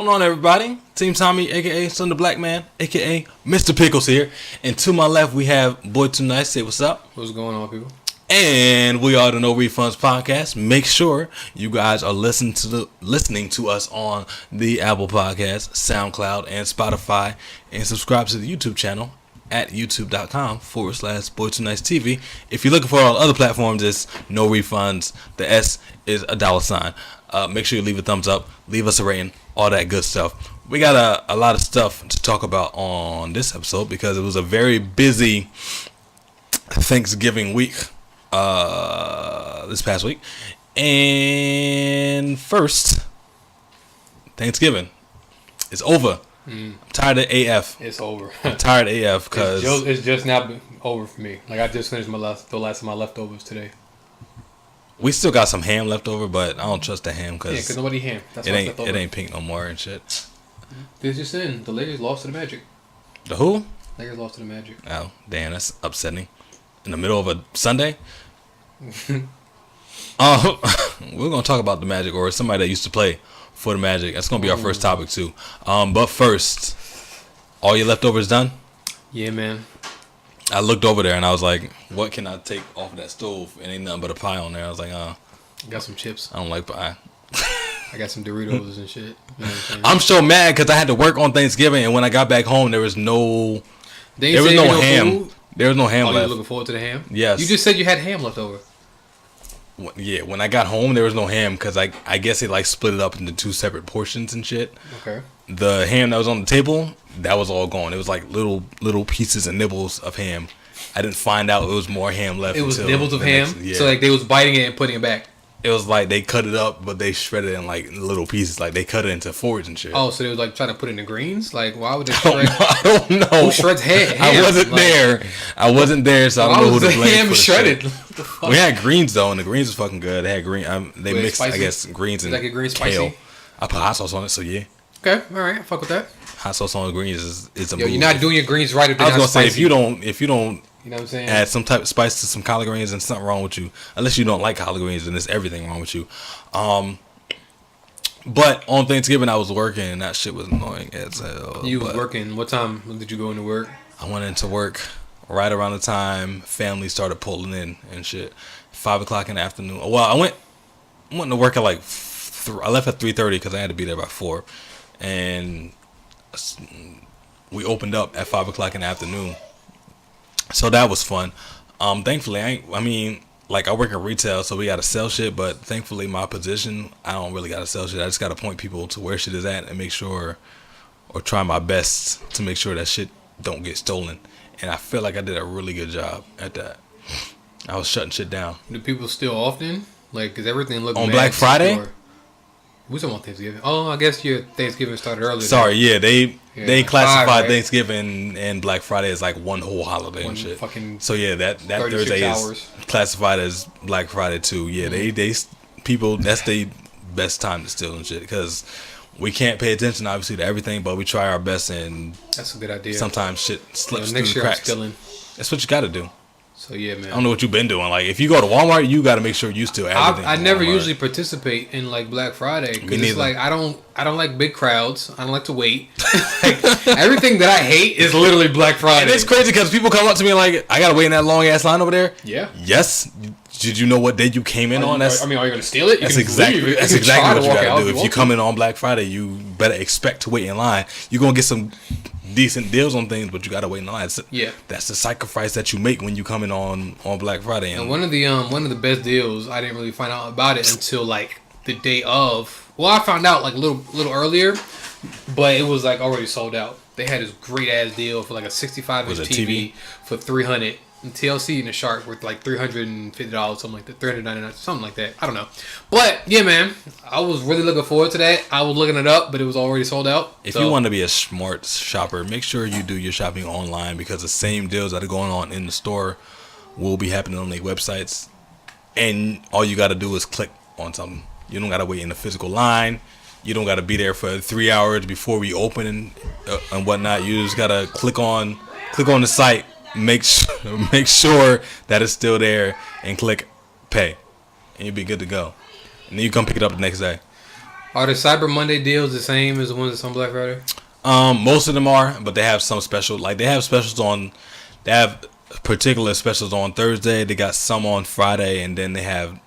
going on, everybody? Team Tommy, aka Son the Black Man, aka Mr. Pickles here. And to my left, we have Boy Too Nice. Say what's up. What's going on, people? And we are the No Refunds podcast. Make sure you guys are listening to us on the Apple Podcast, SoundCloud, and Spotify. And subscribe to the YouTube channel at youtube.com/BoyTooNiceTV. If you're looking for all other platforms, it's No Refunds. The S is a $. Make sure you leave a thumbs up, leave us a rating, all that good stuff. We got a lot of stuff to talk about on this episode because it was a very busy Thanksgiving week this past week. And first, Thanksgiving is over. I'm tired of AF. It's over. I'm tired of AF because it's just now over for me. Like I just finished the last of my leftovers today. we still got some ham left over, but I don't trust the ham Because nobody ham. That's it ain't pink no more and shit. This just in. The Lakers lost to the Magic. The who? Lakers lost to the Magic. Oh, damn, that's upsetting. In the middle of a Sunday? We're going to talk about the Magic or somebody that used to play for the Magic. That's going to be our first topic, too. But first, all your leftovers done? Yeah, man. I looked over there and I was like, what can I take off of that stove? It ain't nothing but a pie on there. I was like, I got some chips. I don't like pie. I got some Doritos and shit. You know what I'm saying? I'm so mad because I had to work on Thanksgiving, and when I got back home, there was no ham. Food? There was no ham Oh, left. you looking forward to the ham? Yes. You just said you had ham left over. Yeah, when I got home, there was no ham because I guess they like split it up into two separate portions and shit. Okay. The ham that was on the table, that was all gone. It was like little pieces and nibbles of ham. I didn't find out it was more ham left. It was nibbles of ham? Yeah. So like they was biting it and putting it back? It was like they cut it up, but they shredded it in like little pieces. Like they cut it into fours and shit. Oh, so they was like trying to put it in the greens? Like why would they shred? I don't know. Who shreds ham? I wasn't there. I wasn't there, so I don't know who to blame ham for the shredded? Shit. We had greens though, and the greens was fucking good. They had green. They mixed, spicy? I guess, greens and like a green kale. spicy? I put hot sauce on it, so yeah. Okay, all right, I fuck with that. Hot sauce on the greens is a Yo, move. you're not doing your greens right if they're I was not gonna say spicy. if you don't You know what I'm saying? add some type of spice to some collard greens, and something wrong with you. Unless you don't like collard greens, then there's everything wrong with you. But on Thanksgiving I was working, and that shit was annoying as hell. You was working. What time did you go into work? I went into work right around the time family started pulling in and shit. 5 o'clock in the afternoon. Well, I went to work at like I left at 3:30 because I had to be there by 4, and we opened up at 5 o'clock in the afternoon. So that was fun. Thankfully, I work in retail, so we gotta sell shit. But thankfully, my position, I don't really gotta sell shit. I just gotta point people to where shit is at and make sure, or try my best to make sure that shit don't get stolen. And I feel like I did a really good job at that. I was shutting shit down. Do people steal often? Like, cause everything looked On mad Black Friday? secure. We talking about Thanksgiving. Oh, I guess your Thanksgiving started earlier. Sorry, yeah, they classified 5, right? Thanksgiving and Black Friday as like one whole holiday One and shit. fucking So yeah, that 36 Thursday hours. is classified as Black Friday too. Yeah, they people, that's the best time to steal and shit because we can't pay attention obviously to everything, but we try our best, and That's a good idea. sometimes shit slips through next the year I'm cracks. stealing. That's what you got to do. So yeah, man. I don't know what you've been doing. Like if you go to Walmart, you got to make sure you steal everything. I from never Walmart. usually participate in like Black Friday Me because it's neither. like I don't like big crowds. I don't like to wait. Like, everything that I hate is literally Black Friday. And it's crazy because people come up to me like, I gotta wait in that long ass line over there. Yeah. Yes. Did you know what day you came in on? Are you gonna steal it? You That's can exactly leave. that's You can exactly try what to you walk gotta out do. If you want come in on Black Friday, you better expect to wait in line. You're gonna get some decent deals on things, but you gotta wait in line. Yeah. That's the sacrifice that you make when you come in on Black Friday. And one of the best deals, I didn't really find out about it until like the day of. Well, I found out like a little earlier, but it was like already sold out. They had this great ass deal for like a 65-inch Was it TV TV? for $300. And TLC and the Shark worth like $350, something like that, $399, something like that. I don't know, but yeah, man, I was really looking forward to that. I was looking it up, but it was already sold out. If you want to be a smart shopper, make sure you do your shopping online because the same deals that are going on in the store will be happening on their websites, and all you got to do is click on something. You don't got to wait in a physical line. You don't got to be there for 3 hours before we open and whatnot. You just got to click on the site, make sure that it's still there, and click pay, and you'll be good to go. And then you come pick it up the next day. Are the Cyber Monday deals the same as the ones that's on Black Friday? Most of them are, but they have some special. Like they have specials on. They have particular specials on Thursday. They got some on Friday, and then they have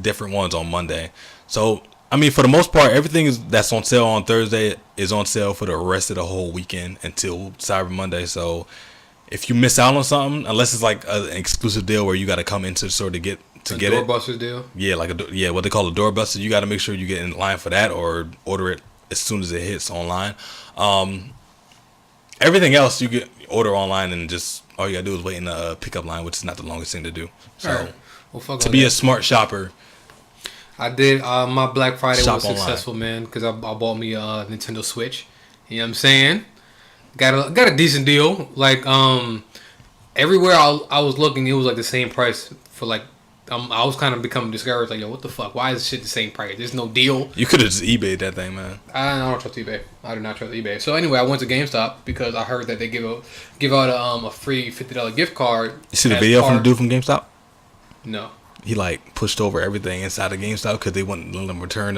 different ones on Monday. So I mean, for the most part, everything that's on sale on Thursday is on sale for the rest of the whole weekend until Cyber Monday. So if you miss out on something, unless it's like an exclusive deal where you got to come into the store to get it. Doorbuster deal. Yeah, what they call a doorbuster. You got to make sure you get in line for that or order it as soon as it hits online. Everything else you get order online and just all you gotta do is wait in the pickup line, which is not the longest thing to do. So right. Well, to be a smart shopper, I did. My Black Friday was successful, online. man, because I bought me a Nintendo Switch. You know what I'm saying? Got a decent deal. Like everywhere I was looking, it was like the same price for like. I was kind of becoming discouraged. Like, yo, what the fuck? Why is this shit the same price? There's no deal. You could have just eBayed that thing, man. I don't trust eBay. I do not trust eBay. So anyway, I went to GameStop because I heard that they give out a free $50 gift card. You see the video from the dude from GameStop? No. He like pushed over everything inside of GameStop because they wouldn't let him return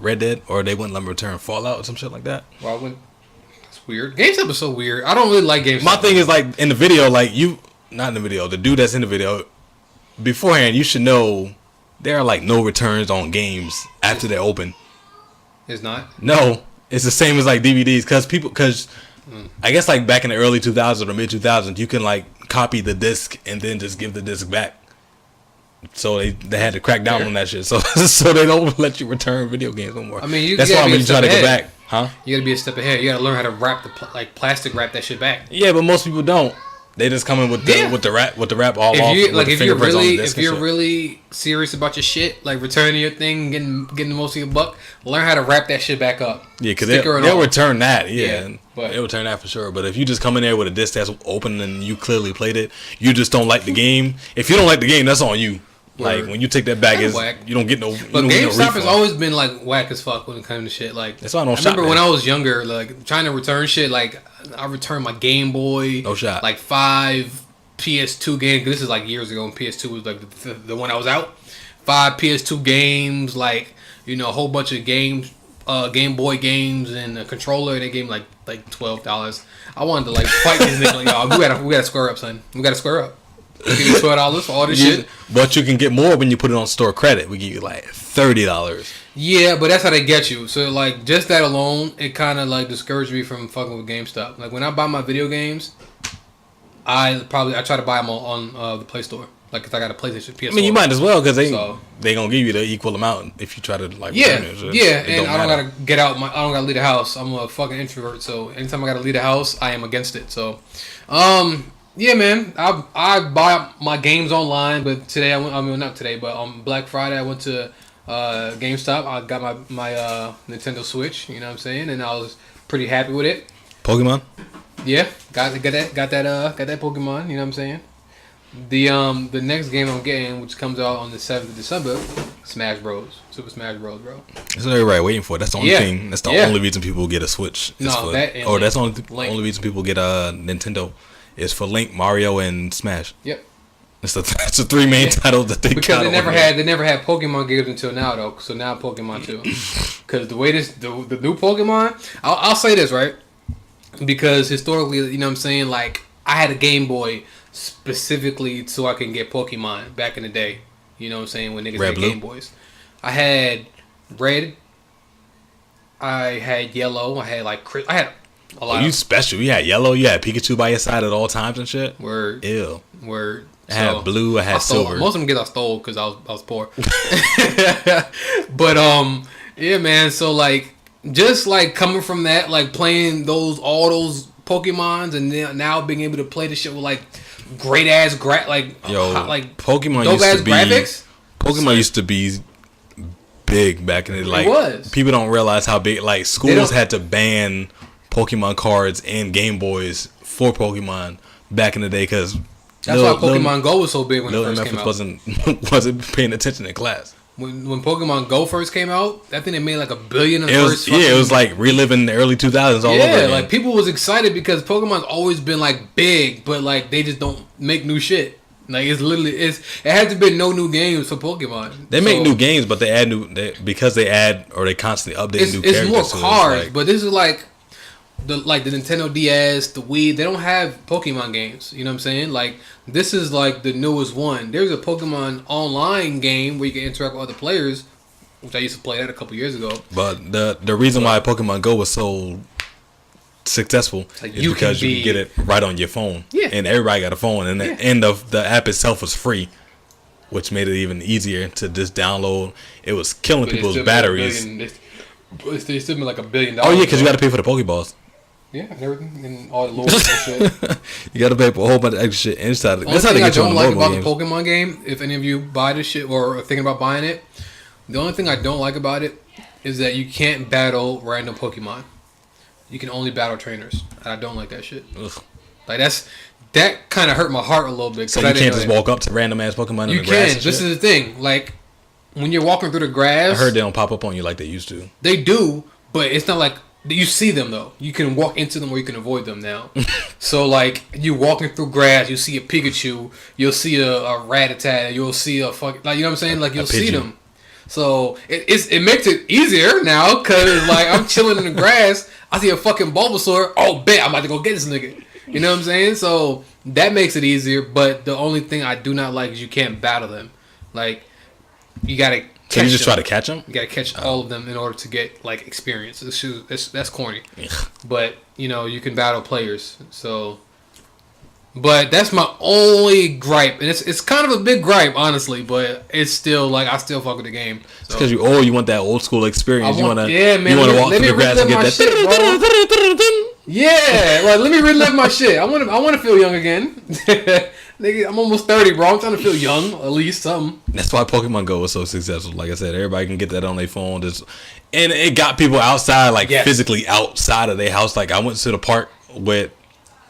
Red Dead or they wouldn't let him return Fallout or some shit like that. Well, I went. That's weird. GameStop is so weird. I don't really like GameStop. My thing is like in the video, like not in the video, the dude that's in the video. Beforehand, you should know there are like no returns on games after they're open. It's not? No, it's the same as like DVDs because I guess like back in the early 2000s or mid 2000s, you can like copy the disc and then just give the disc back. So they had to crack down on that shit. So they don't let you return video games no more. I mean, that's why when you try to go back, you gotta be a step ahead. You gotta learn how to wrap plastic wrap that shit back. Yeah, but most people don't. They just come in with the wrap all off. If you're really serious about your shit, like returning your thing, getting the most of your buck, learn how to wrap that shit back up. Yeah, because they'll return that. Yeah, they'll return that for sure. But if you just come in there with a disc that's open and you clearly played it, you just don't like the game. If you don't like the game, that's on you. Like when you take that back, you don't get no. But GameStop has always been like whack as fuck when it comes to shit. Like that's why I don't shop. Remember when I was younger, like trying to return shit. Like I returned my Game Boy. No shot. Like 5 PS2 games. This is like years ago when PS2 was like the one I was out. 5 PS2 games, like a whole bunch of games, Game Boy games, and a controller. They gave me like $12. I wanted to like fight these niggas. Like, y'all, we gotta square up, son. We gotta square up. We give you $12 for all this shit. But you can get more when you put it on store credit. We give you like $30. Yeah, but that's how they get you. So like just that alone, it kind of like discouraged me from fucking with GameStop. Like when I buy my video games, I try to buy them on the Play Store. Like if I got a PlayStation, PS4. I mean, you might as well because they gonna give you the equal amount if you try to like. Yeah, and I don't gotta get out. I don't gotta leave the house. I'm a fucking introvert, so anytime I gotta leave the house, I am against it. So, yeah, man, I buy my games online, but today not today, but on Black Friday I went to GameStop. I got my Nintendo Switch. You know what I'm saying, and I was pretty happy with it. Pokemon. Yeah, got that Pokemon. You know what I'm saying. The next game I'm getting, which comes out on the 7th of December, Smash Bros. Super Smash Bros. Bro. That's what everybody waiting for. That's the only thing. That's the only reason people get a Switch. That's the only reason people get a Nintendo. Is for Link, Mario, and Smash. Yep. It's the three main titles that they because they never had Pokemon games until now though. So now Pokemon 2. Because the way the new Pokemon, I'll say this right, because historically, you know what I'm saying, like I had a Game Boy specifically so I can get Pokemon back in the day. You know what I'm saying, when niggas had Game Boys. I had red. I had yellow. I had a lot. You special. You had yellow. You had Pikachu by your side at all times and shit. Word. Ew. Word. I had blue. I had silver. Most of them I stole because I was poor. But yeah, man. So like, just like coming from that, like playing all those Pokemons, and then now being able to play the shit with like great ass Pokemon dope ass graphics. Pokemon used to be big back in the like. It was. People don't realize how big. Like schools had to ban Pokemon cards and Game Boys for Pokemon back in the day because that's why Pokemon Go was so big when it first came out. wasn't paying attention in class. When Pokemon Go first came out, I think they made like $1 billion. It was like reliving the early 2000s all over again. Like people was excited because Pokemon's always been like big, but like they just don't make new shit. Like it's literally it has to be no new games for Pokemon. They make new games, but they add because they add or they constantly update new characters. It's more cards, but this is like the Nintendo DS, the Wii. They don't have Pokemon games. You know what I'm saying? Like this is like the newest one. There's a Pokemon online game where you can interact with other players, which I used to play that a couple years ago. But the reason why Pokemon Go was so successful like is because you can get it right on your phone. Yeah. And everybody got a phone, and the app itself was free, which made it even easier to just download. It was killing people's batteries. They still been like $1 billion. Oh yeah, because you got to pay for the Pokeballs. Yeah, and everything and all the lore and shit. You got to pay for a whole bunch of extra shit inside. That's how they get you on the mobile games. The Pokemon game, if any of you buy this shit or are thinking about buying it, the only thing I don't like about it is that you can't battle random Pokemon. You can only battle trainers. I don't like that shit. Ugh. Like that kind of hurt my heart a little bit. So you can't just walk up to random ass Pokemon in the grass. You can. This is the thing. Like when you're walking through the grass, I heard they don't pop up on you like they used to. They do, but it's not like you see them though. You can walk into them or you can avoid them now. So like you walking through grass, you see a Pikachu, you'll see a Rattata, you'll see a fucking like you know what I'm saying. Like you'll see them. So it makes it easier now because like I'm chilling in the grass. I see a fucking Bulbasaur. Oh, bet I'm about to go get this nigga. You know what I'm saying? So that makes it easier. But the only thing I do not like is you can't battle them. Like you gotta. So you just try to catch them? You gotta catch all of them in order to get like experience. That's corny. But you know you can battle players. So. But that's my only gripe, and it's kind of a big gripe, honestly. But it's still like I still fuck with the game. So. It's because you want that old school experience. You wanna walk through the grass and get that. Shit, yeah, like let me relive my shit. I want to feel young again. Nigga, I'm almost 30, bro. I'm trying to feel young, at least something. That's why Pokemon Go was so successful. Like I said, everybody can get that on their phone. And it got people outside, like physically outside of their house. Like I went to the park with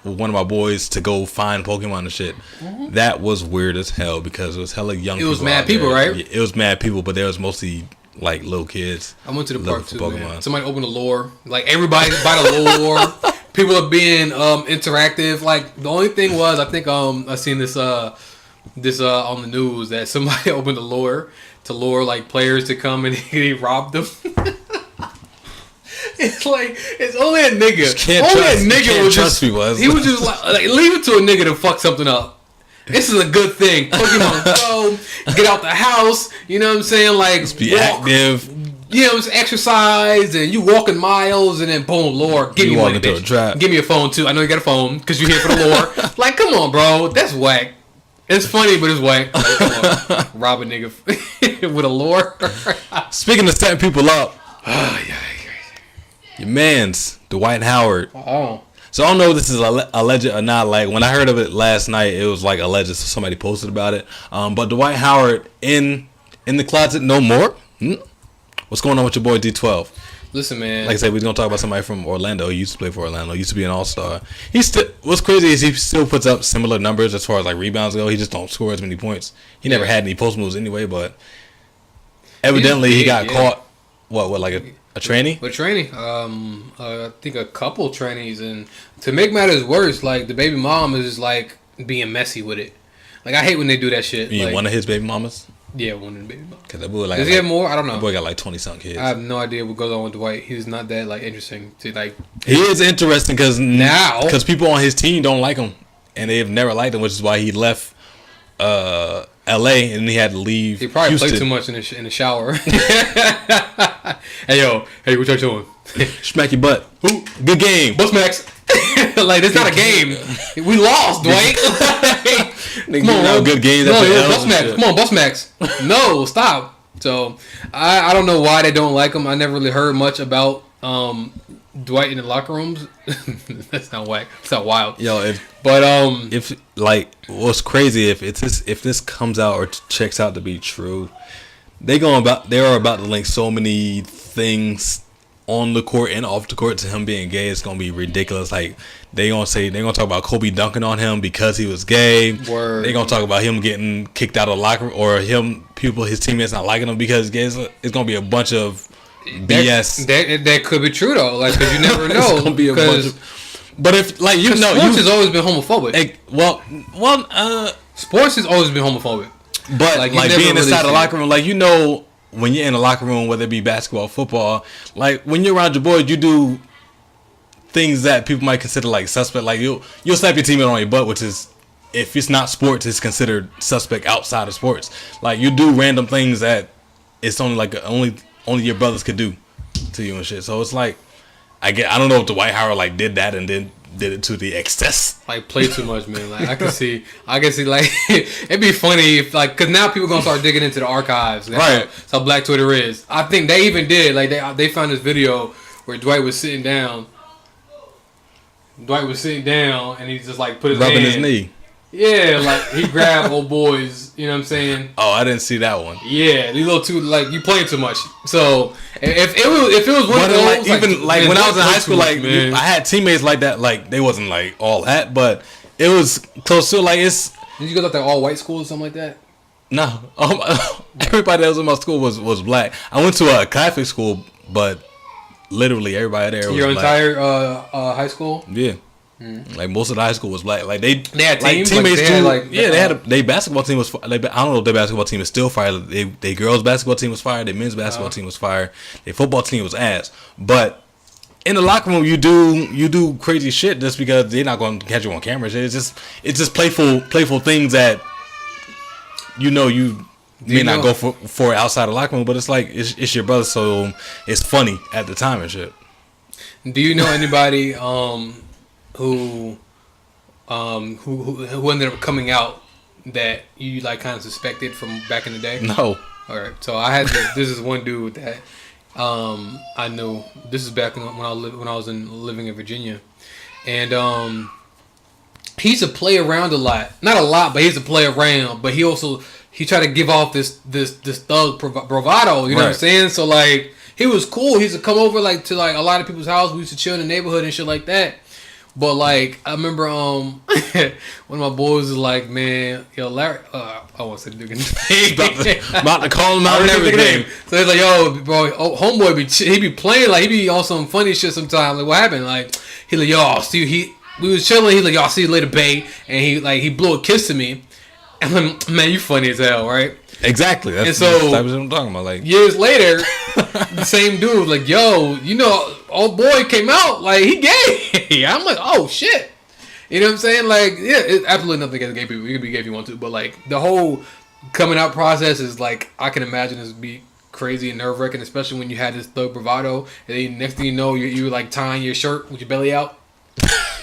one of my boys to go find Pokemon and shit. Mm-hmm. That was weird as hell because it was hella young people. It was mad people, right? It was mad people, but there was mostly like little kids. I went to the park too, man. Somebody opened the lore. Like everybody by the lore. People are being interactive. Like the only thing was I think I seen this on the news that somebody opened the lure to lure like players to come and he robbed them. It's like it's only a nigga. Only a nigga would just he was just like leave it to a nigga to fuck something up. This is a good thing. Pokemon Go, get out the house. You know what I'm saying? Like just be active. You know, it's exercise and you walking miles and then boom, lore. Give me money, bitch. Give me a phone too. I know you got a phone because you're here for the lore. Like, come on, bro. That's whack. It's funny, but it's whack. Like, come on. Rob a nigga with a lore. Speaking of setting people up. Your man's Dwight Howard. Oh. So I don't know if this is alleged or not. Like when I heard of it last night, it was like alleged. So somebody posted about it. But Dwight Howard in the closet no more. What's going on with your boy D12? Listen, man. Like I said, we're gonna talk about somebody from Orlando. He used to play for Orlando. He used to be an all-star. What's crazy is he still puts up similar numbers as far as like rebounds go. He just don't score as many points. He never had any post moves anyway. But evidently he got caught. What like a tranny? A tranny. I think a couple trannies, and to make matters worse, like the baby mom is like being messy with it. Like I hate when they do that shit. You like, one of his baby mamas? Yeah, one of the baby mamas. Cause that boy does he have more? I don't know. That boy got like 20-something kids. I have no idea what goes on with Dwight. He's not that like interesting to like. He is interesting because people on his team don't like him, and they've never liked him, which is why he left L.A. and he had to leave. He probably Houston. played too much in the shower. Hey what y'all doing? Smack your butt. Who? Good game. Bus Max. Like it's not a game. We lost, Dwight. Come on, bro. Good games. No, Bus Max. Come on, Bus Max. No, stop. So I don't know why they don't like him. I never really heard much about Dwight in the locker rooms. That's not whack. It's not wild. Yo, if like what's crazy if this comes out or checks out to be true, they are about to link so many things on the court and off the court to him being gay. It's gonna be ridiculous. Like they're gonna talk about Kobe dunking on him because he was gay. Word. They're gonna talk about him getting kicked out of the locker room or his teammates not liking him because he's gay. It's gonna be a bunch of BS. That could be true though. Like because you never know. It's gonna be a bunch of, but if like sports has always been homophobic. Sports has always been homophobic. But like being inside the locker room, like when you're in the locker room, whether it be basketball, football, like when you're around your boys, you do things that people might consider like suspect. Like you'll slap your teammate on your butt, which is, if it's not sports, it's considered suspect outside of sports. Like you do random things that it's only like only your brothers could do to you and shit. So it's like I don't know if Dwight Howard like did that and then did it to the excess. Like play too much, man. Like I can see like it'd be funny if like, cause now people gonna start digging into the archives. Right. That's how Black Twitter is. I think they even did like they found this video where Dwight was sitting down. And he just like put his rubbing hand, his knee. Yeah, like he grabbed old boys. You know what I'm saying? Oh, I didn't see that one. Yeah, these little too like you playing too much. So if it was one of those, like, even like when I was in high school, like man. I had teammates like that. Like they wasn't like all that, but it was close to like it's. Did you go to that all white school or something like that? No, everybody that was in my school was black. I went to a Catholic school, but literally everybody there was your black. Entire high school. Yeah. Like most of the high school was black. Like they had like teams. Teammates they had their basketball team was. I don't know if their basketball team is still fire. Their girls basketball team was fire. Their men's basketball team was fire. Their football team was ass. But in the locker room, you do crazy shit just because they're not going to catch you on camera. It's just playful things that you may not go for outside the locker room. But it's like it's your brother, so it's funny at the time and shit. Do you know anybody who ended up coming out that you like kind of suspected from back in the day? No. All right. So I had this is one dude that I knew. This is back when I was living in Virginia, and he used to play around a lot. Not a lot, but he used to play around. But he tried to give off this thug bravado. You know what I'm saying? So like he was cool. He used to come over like to like a lot of people's house. We used to chill in the neighborhood and shit like that. But like I remember one of my boys was like, man, yo, Larry, I want to say the nigga about to call him out and everything. So he's like, yo, bro, homeboy he be playing, like he be on some funny shit sometimes. Like what happened? Like he like, yo, see we was chilling, he like, y'all see you later, babe, and he blew a kiss to me. And I'm like, man, you funny as hell, right? Exactly. That's the type of shit I'm talking about. Like years later, the same dude was like, yo, old boy came out like he gay. I'm like, oh shit. You know what I'm saying? Like, yeah, it's absolutely nothing against gay people. You can be gay if you want to, but like the whole coming out process is like I can imagine this be crazy and nerve wracking, especially when you had this thug bravado, and then next thing you know, you were like tying your shirt with your belly out.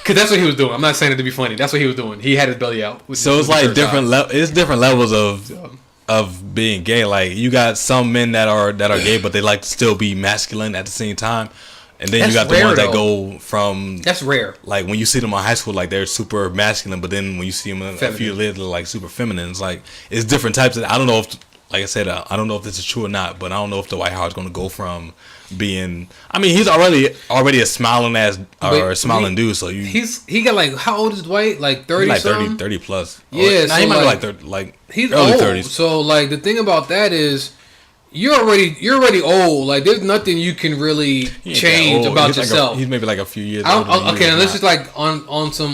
Cause that's what he was doing. I'm not saying it to be funny. That's what he was doing. He had his belly out. So it's like different levels of being gay. Like you got some men that are gay, but they like to still be masculine at the same time. And then you got the ones that go from. That's rare. Like when you see them in high school, like they're super masculine, but then when you see them a few years later, they're like super feminine. It's like it's different types of. I don't know if, like I said, I don't know if this is true or not, but I don't know if Dwight Howard's going to go from being. I mean, he's already a smiling ass or a smiling dude. So he got like, how old is Dwight? Like 30. Like 30 plus. Yeah, so he might be like 30, like he's early old. 30s. So like the thing about that is. You're already old. Like there's nothing you can really change about yourself. He's maybe like a few years. Okay, and this is like on some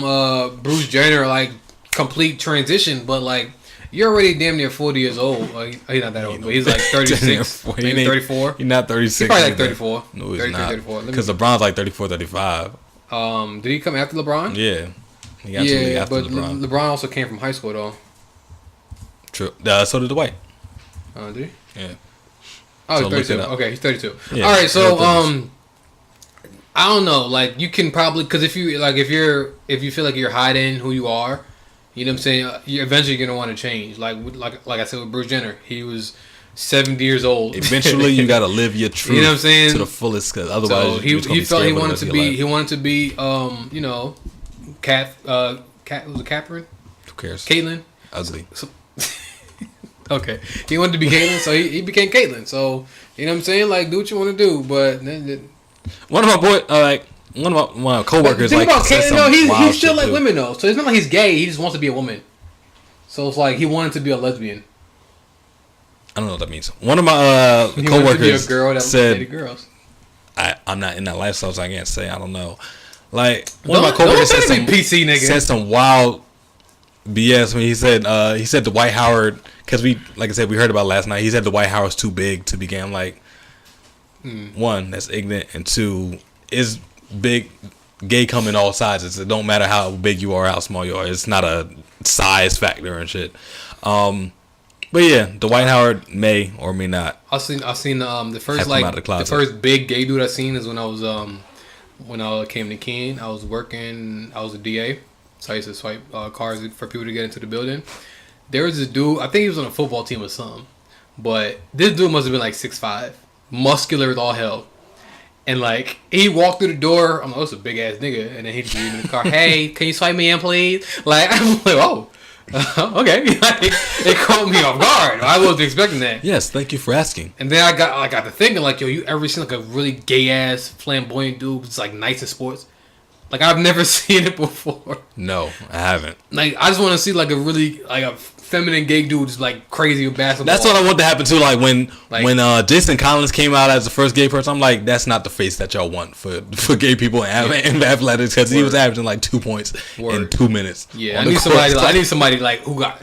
Bruce Jenner like complete transition, but like you're already damn near 40 years old. Like he's not that old, but he's like 36, maybe 34. He's not 36. He's probably like 34. No, he's not. Because LeBron's like 34, 35. Did he come after LeBron? Yeah. He got to leave after but LeBron also came from high school though. True. So did Dwight. Did he? Yeah. Oh, so he's 32. Okay, he's 32. Yeah, all right, so I don't know. Like you can probably because if you feel like you're hiding who you are, you know what I'm saying. You're eventually gonna want to change. Like I said with Bruce Jenner, he was 70 years old. Eventually, you gotta live your truth. You know what I'm saying? To the fullest, because otherwise, so he felt he wanted to be Cat was it Catherine? Who cares? Caitlyn. Ugly. Okay, he wanted to be Caitlyn, so he became Caitlyn. So you know what I'm saying, like do what you want to do. But one of my coworkers think about Caitlyn though, he's still like too. women though. So it's not like he's gay. He just wants to be a woman. So it's like he wanted to be a lesbian. I don't know what that means. One of my coworkers said, girls. I'm not in that lifestyle, so I can't say. I don't know. Like one of my coworkers said some PC nigga said some wild But yes, when he said Dwight Howard, because like I said, we heard about it last night. He said Dwight Howard's too big to begin. Like, one, that's ignorant, and two, is big. Gay come in all sizes. It don't matter how big you are, how small you are. It's not a size factor and shit. But yeah, Dwight Howard may or may not. I seen the first the first big gay dude I seen is when I came to Keene. I was a DA, so I used to swipe cars for people to get into the building. There was this dude, I think he was on a football team or something, but this dude must have been like 6'5", muscular as all hell. And like he walked through the door, I'm like, oh, it's a big ass nigga, and then he just leave in the car. Hey, can you swipe me in, please? Like I'm like, oh, okay. Like, it caught me off guard. I wasn't expecting that. Yes, thank you for asking. And then I got to thinking, like, yo, you ever seen like a really gay ass flamboyant dude who's like nice in sports? Like I've never seen it before. No, I haven't. Like I just want to see like a really like a feminine gay dude is like crazy with basketball. That's what I want to happen to. Like when Jason Collins came out as the first gay person, I'm like, that's not the face that y'all want for gay people in athletics, because he was averaging like 2 points in 2 minutes. Yeah, I need somebody like who got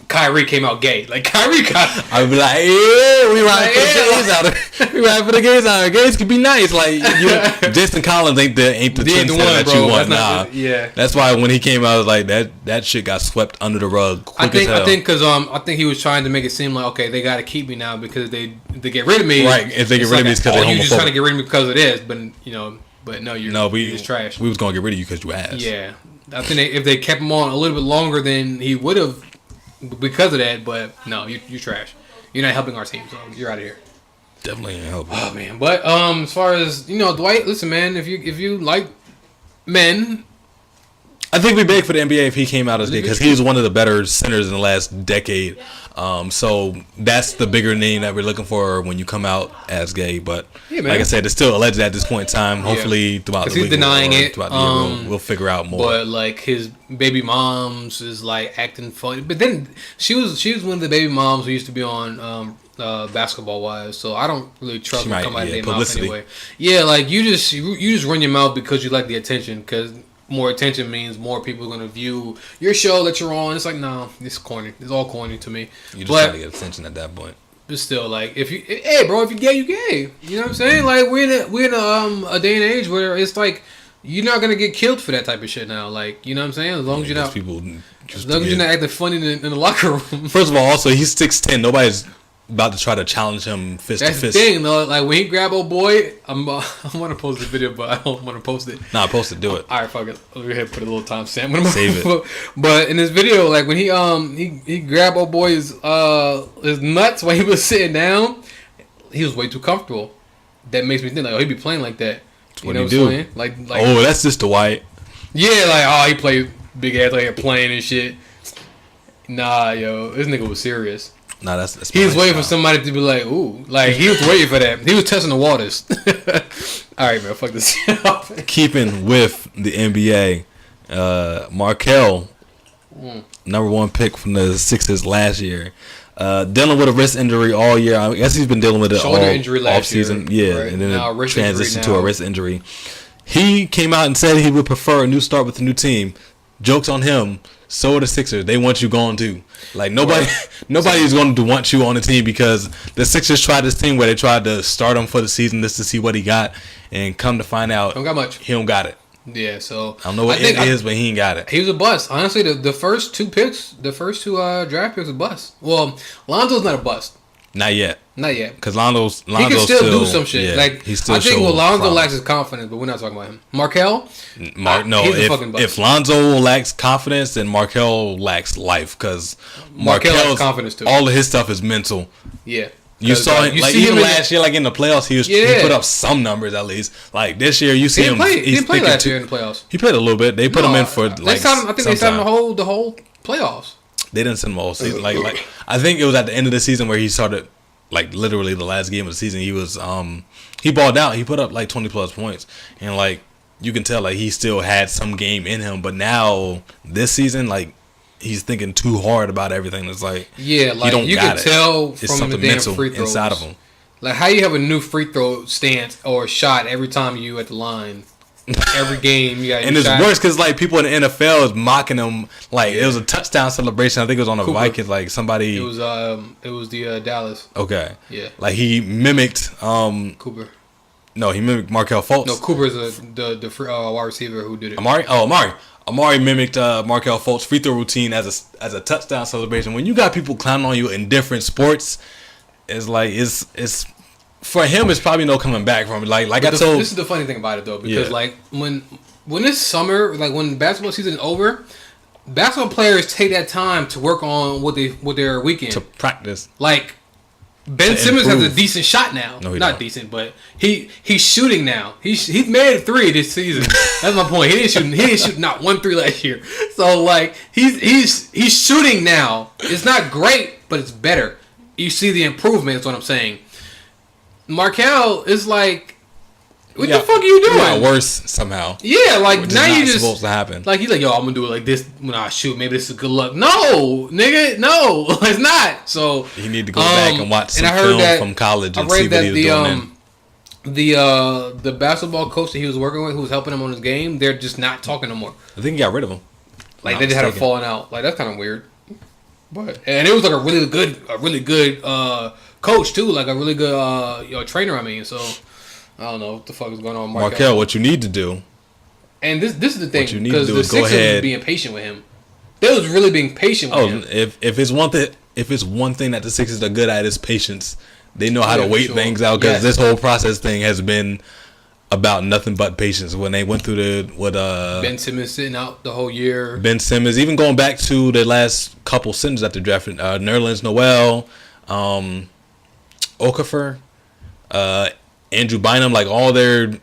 Kyrie came out gay. Like Kyrie got. I would be like, yeah, we ride for the gays out. We ride for the gays out. Gays can be nice. Like Jason Collins ain't the trendsetter that you want. Nah, yeah. That's why when he came out, I was like that shit got swept under the rug quick as hell. I think he was trying to make it seem like, okay, they got to keep me now because they get rid of me. Right, if they get rid of me, it's because they're homophobic. You're just trying to get rid of me because of this, but no, you're just trash. We was gonna get rid of you because you asked. Yeah, I think if they kept him on a little bit longer than he would have because of that, but no, you're trash. You're not helping our team, so you're out of here. Definitely ain't helping. Oh man, but as far as Dwight, listen, man, if you like men. I think we beg for the NBA if he came out as gay, because he's one of the better centers in the last decade. So that's the bigger name that we're looking for when you come out as gay. But like I said, it's still alleged at this point in time. Hopefully, throughout the week, denying it. Throughout the year, we'll figure out more. But like his baby moms is like acting funny. But then she was one of the baby moms who used to be on Basketball Wives. So I don't really trust her come out of their mouth anyway. Yeah, like you just run your mouth because you like the attention, because more attention means more people are going to view your show that you're on. It's like, no, it's corny. It's all corny to me. You're just trying to get attention at that point. But still, like, if you're gay, you gay. You know what I'm saying? Like, we're in a day and age where it's like, you're not going to get killed for that type of shit now. Like, you know what I'm saying? As long as you're not acting funny in the locker room. First of all, also, he's 6'10". Nobody's about to try to challenge him fist to fist. That's the thing, though. Like, when he grabbed old boy, I'm going to post the video, but I don't want to post it. Nah, post it. Do it. All right, fuck it. Over here, put a little timestamp. Save it. But in this video, like, when he grabbed old boy's his nuts while he was sitting down, he was way too comfortable. That makes me think, like, oh, he be playing like that. You know what I'm saying? Like, oh, that's just Dwight. Yeah, like, oh, he played big ass like playing and shit. Nah, yo, this nigga was serious. Nah, that's he was waiting for somebody to be like, ooh. Like, he was waiting for that. He was testing the waters. Alright, man, fuck this shit off. Keeping with the NBA, Markelle, number one pick from the Sixers last year, dealing with a wrist injury all year. I guess he's been dealing with it shoulder injury last season. Year, right? And then it transitioned to a wrist injury. He came out and said he would prefer a new start with a new team. Joke's on him. So are the Sixers. They want you gone too. Like nobody's going to want you on the team, because the Sixers tried this thing where they tried to start him for the season just to see what he got, and come to find out, don't got much. He don't got it. Yeah, so I don't know what it is, but he ain't got it. He was a bust. Honestly, the first two picks, draft picks, a bust. Well, Lonzo's not a bust. Not yet. Because Lonzo's he can still do some shit. Yeah, like I think what Lonzo lacks is confidence, but we're not talking about him. Markelle? No, if Lonzo lacks confidence, then Markelle lacks life. Because Markelle lacks confidence too. All of his stuff is mental. Yeah. You saw him, like, even last year, like in the playoffs, he put up some numbers at least. Like this year, you see him. He didn't play last year in the playoffs. He played a little bit. They put him in for like. I think they signed the whole playoffs. They didn't send him all season. Like I think it was at the end of the season where he started. Like literally the last game of the season, he was he balled out. He put up like 20 plus points, and like you can tell like he still had some game in him. But now this season, like he's thinking too hard about everything. It's like like you can tell from the damn free throws inside of him. Like how you have a new free throw stance or shot every time you at the line. every game. You got and it's worse because like people in the NFL is mocking him. Like it was a touchdown celebration. I think it was on the Vikings. Like somebody. It was the Dallas. Okay. Yeah. Like he mimicked Cooper. No, he mimicked Markelle Fultza. No, Cooper's the wide receiver who did it. Amari mimicked Markelle Fultz's free throw routine as a touchdown celebration. When you got people clowning on you in different sports, it's like it's for him. It's probably no coming back from it. This is the funny thing about it though, because like when it's summer, like when basketball season is over, basketball players take that time to work on what their weekend to practice. Like Ben Simmons has a decent shot now. No, not decent, but he's shooting now. He's made a 3 this season. That's my point. He didn't shoot not 1 3 last year. So like he's shooting now. It's not great, but it's better. You see the improvement. Is what I'm saying. Markelle is like, what the fuck are you doing? Yeah, worse somehow. Yeah, like now you just supposed to happen. Like he's like, yo, I'm gonna do it like this when I shoot. Maybe this is good luck. No, nigga, no, it's not. So you need to go back and watch some film from college and see what he was doing. The basketball coach that he was working with, who was helping him on his game, they're just not talking no more. I think he got rid of him. Like they just had a falling out. Like that's kind of weird. But and it was like a really good coach too, like a really good trainer. I mean, so. I don't know what the fuck is going on with Markelle, what you need to do. And this is the thing. What you need to do is the go ahead. was being patient with him. They was really being patient with him. If it's one thing that the Sixers are good at is patience. They know how to wait things out because this whole process thing has been about nothing but patience. When they went through Ben Simmons sitting out the whole year. Ben Simmons, even going back to the last couple centers that they drafted, Nerlens Noel, Okafor, Andrew Bynum, like all their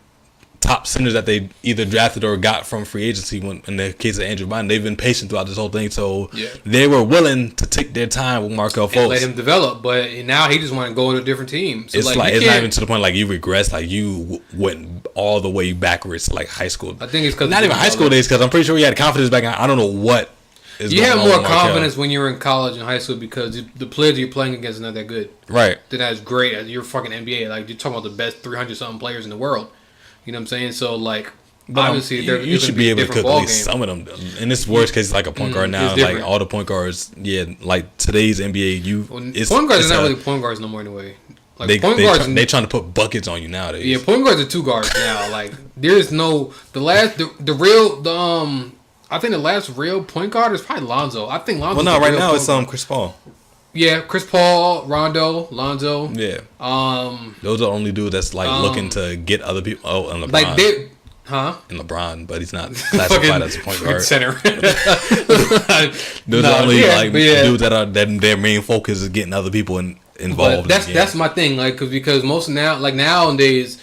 top centers that they either drafted or got from free agency. When in the case of Andrew Bynum, they've been patient throughout this whole thing, so they were willing to take their time with Markelle Fultz. Let him develop, but now he just want to go to a different team. So it's it's not even to the point like you regress, like you went all the way backwards to like high school. I think it's because not even high school days, because I'm pretty sure he had confidence back. I don't know what. You have more confidence when you're in college and high school because the players you're playing against are not that good. Right. They're not as great as your fucking NBA. Like, you're talking about the best 300-something players in the world. You know what I'm saying? So, like, obviously, you should be able to cook at least some of them. And it's worse because it's like a point guard now. Like, all the point guards, like today's NBA, point guards are not really point guards no more anyway. Like, they trying to put buckets on you nowadays. Yeah, point guards are 2 guards now. Like, there's no... I think the last real point guard is probably Lonzo. I think Lonzo. Well, no, right now it's Chris Paul. Yeah, Chris Paul, Rondo, Lonzo. Yeah. Those are the only dudes that's like looking to get other people. Oh, and LeBron. Like And LeBron, but he's not classified as a point guard. Center. Those are only dudes that their main focus is getting other people involved. But that's my thing, like because most nowadays,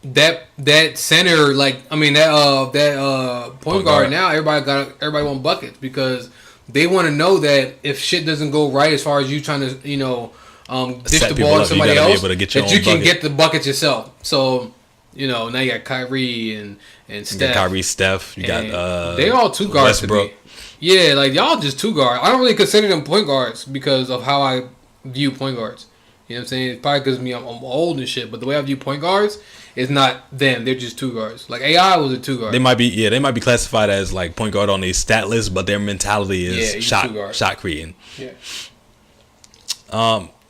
that center, like I mean that point guard now, everybody want buckets because they want to know that if shit doesn't go right as far as you trying to dish the ball to somebody else, that you can get the buckets yourself. So now you got Kyrie and Steph. You got Kyrie, Steph. You got they all 2 guards Westbrook. to me. Yeah, like y'all just 2 guards. I don't really consider them point guards because of how I view point guards. You know what I'm saying? It's probably because I'm old and shit, but the way I view point guards. It's not them. They're just 2 guards. Like AI was a 2 guard. They might be classified as like point guard on the stat list, but their mentality is shot creating. Yeah.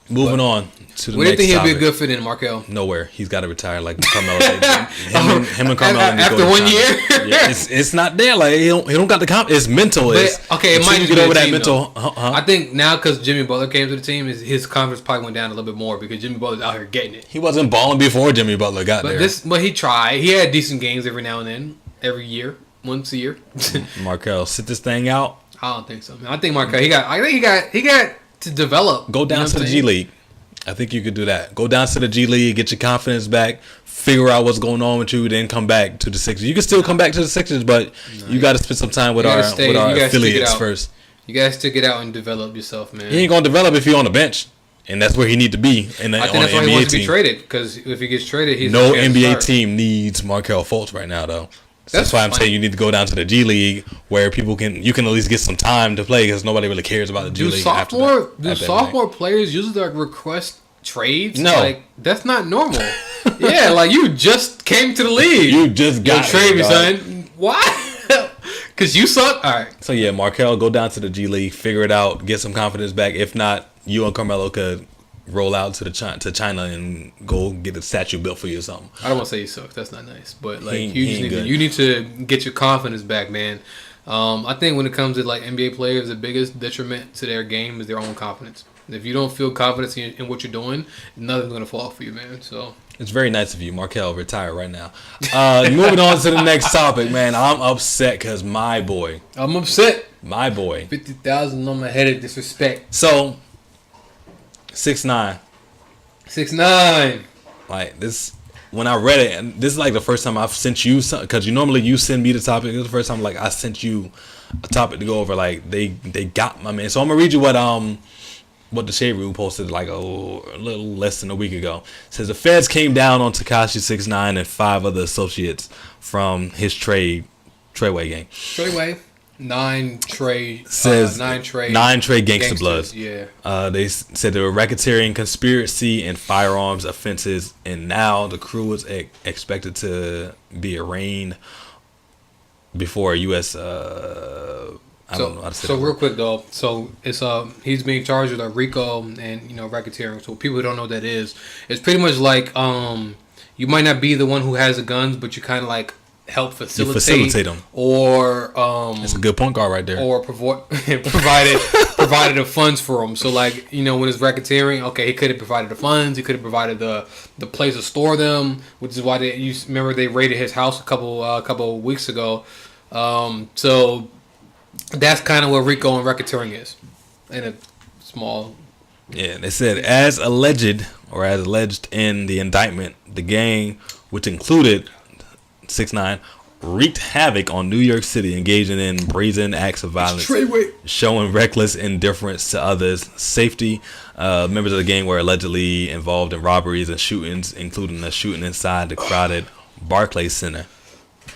Moving on to the next topic. Where do you think he'll be a good fit in, Markelle? Nowhere. He's got to retire like Carmelo. him and Carmelo. After 1 year? It's not there. Like he don't got the confidence. It's mental. It might get over that mental. I think now because Jimmy Butler came to the team, his confidence probably went down a little bit more because Jimmy Butler's out here getting it. He wasn't balling before Jimmy Butler got there. But he tried. He had decent games every now and then, once a year. Markelle, sit this thing out. I don't think so. I think Markelle. He got to develop. Go down to the G League. I think you could do that. Go down to the G League, get your confidence back, figure out what's going on with you, then come back to the Sixers. You can still come back to the Sixers, but you got to spend some time with our affiliates first. You got to stick it out and develop yourself, man. He ain't gonna develop if you're on the bench, and that's where he need to be. I think that's why he wants to be traded, because if he gets traded, he's no NBA team needs Markelle Fultz right now, though. So that's why I'm saying you need to go down to the G League where you can at least get some time to play because nobody really cares about the G League. Sophomore players usually request trades. No. Like, that's not normal. Yeah, like, you just came to the league. You just got trade me, son. Why? Because you suck? All right. So, yeah, Markelle, go down to the G League, figure it out, get some confidence back. If not, you and Carmelo could roll out to China and go get a statue built for you or something. I don't want to say he sucks. That's not nice. But, like, you need to get your confidence back, man. I think when it comes to, like, NBA players, the biggest detriment to their game is their own confidence. If you don't feel confidence in what you're doing, nothing's going to fall for you, man. So it's very nice of you. Markelle, retire right now. Moving on to the next topic, man. I'm upset because my boy. I'm upset. My boy. 50,000 on my head of disrespect. So, 6ix9ine. 6ix9ine. Like, this, when I read it, and this is like the first time I've sent you something, because normally you send me the topic. This is the first time, like, I sent you a topic to go over. Like, they got my man. So I'm going to read you what the Shade Room posted like a little less than a week ago. It says the feds came down on Tekashi 6ix9ine and 5 other associates from his Treyway gang. Treyway. 9 trade says 9 trade gangster bloods. Yeah. They said they were racketeering, conspiracy, and firearms offenses, and now the crew is expected to be arraigned before a U.S. I don't know how to say so that. Real quick though, so it's he's being charged with a RICO and racketeering. So people who don't know what that is, it's pretty much like you might not be the one who has the guns, but you kind of like help facilitate them, or that's a good point guard right there, or provided the funds for them. So like when it's racketeering, okay, he could have provided the funds, he could have provided the place to store them, which is why you remember they raided his house a couple of weeks ago. So that's kind of what RICO and racketeering is, in a small. Yeah, they said as alleged in the indictment, the gang, which included 6ix9ine, wreaked havoc on New York City, engaging in brazen acts of violence, showing reckless indifference to others' safety. Members of the gang were allegedly involved in robberies and shootings, including a shooting inside the crowded Barclays Center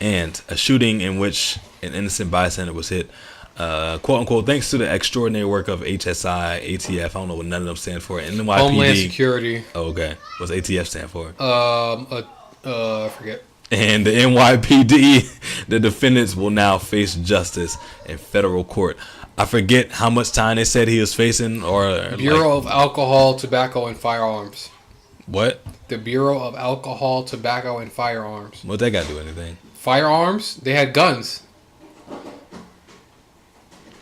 and a shooting in which an innocent bystander was hit. Quote unquote, thanks to the extraordinary work of HSI, ATF, I don't know what none of them stand for, and NYPD. Homeland Security. Oh, okay. What's ATF stand for? I forget. And the NYPD, the defendants will now face justice in federal court. I forget how much time they said he was facing, or Bureau of Alcohol, Tobacco, and Firearms. What? The Bureau of Alcohol, Tobacco, and Firearms. What they got to do anything? Firearms? They had guns.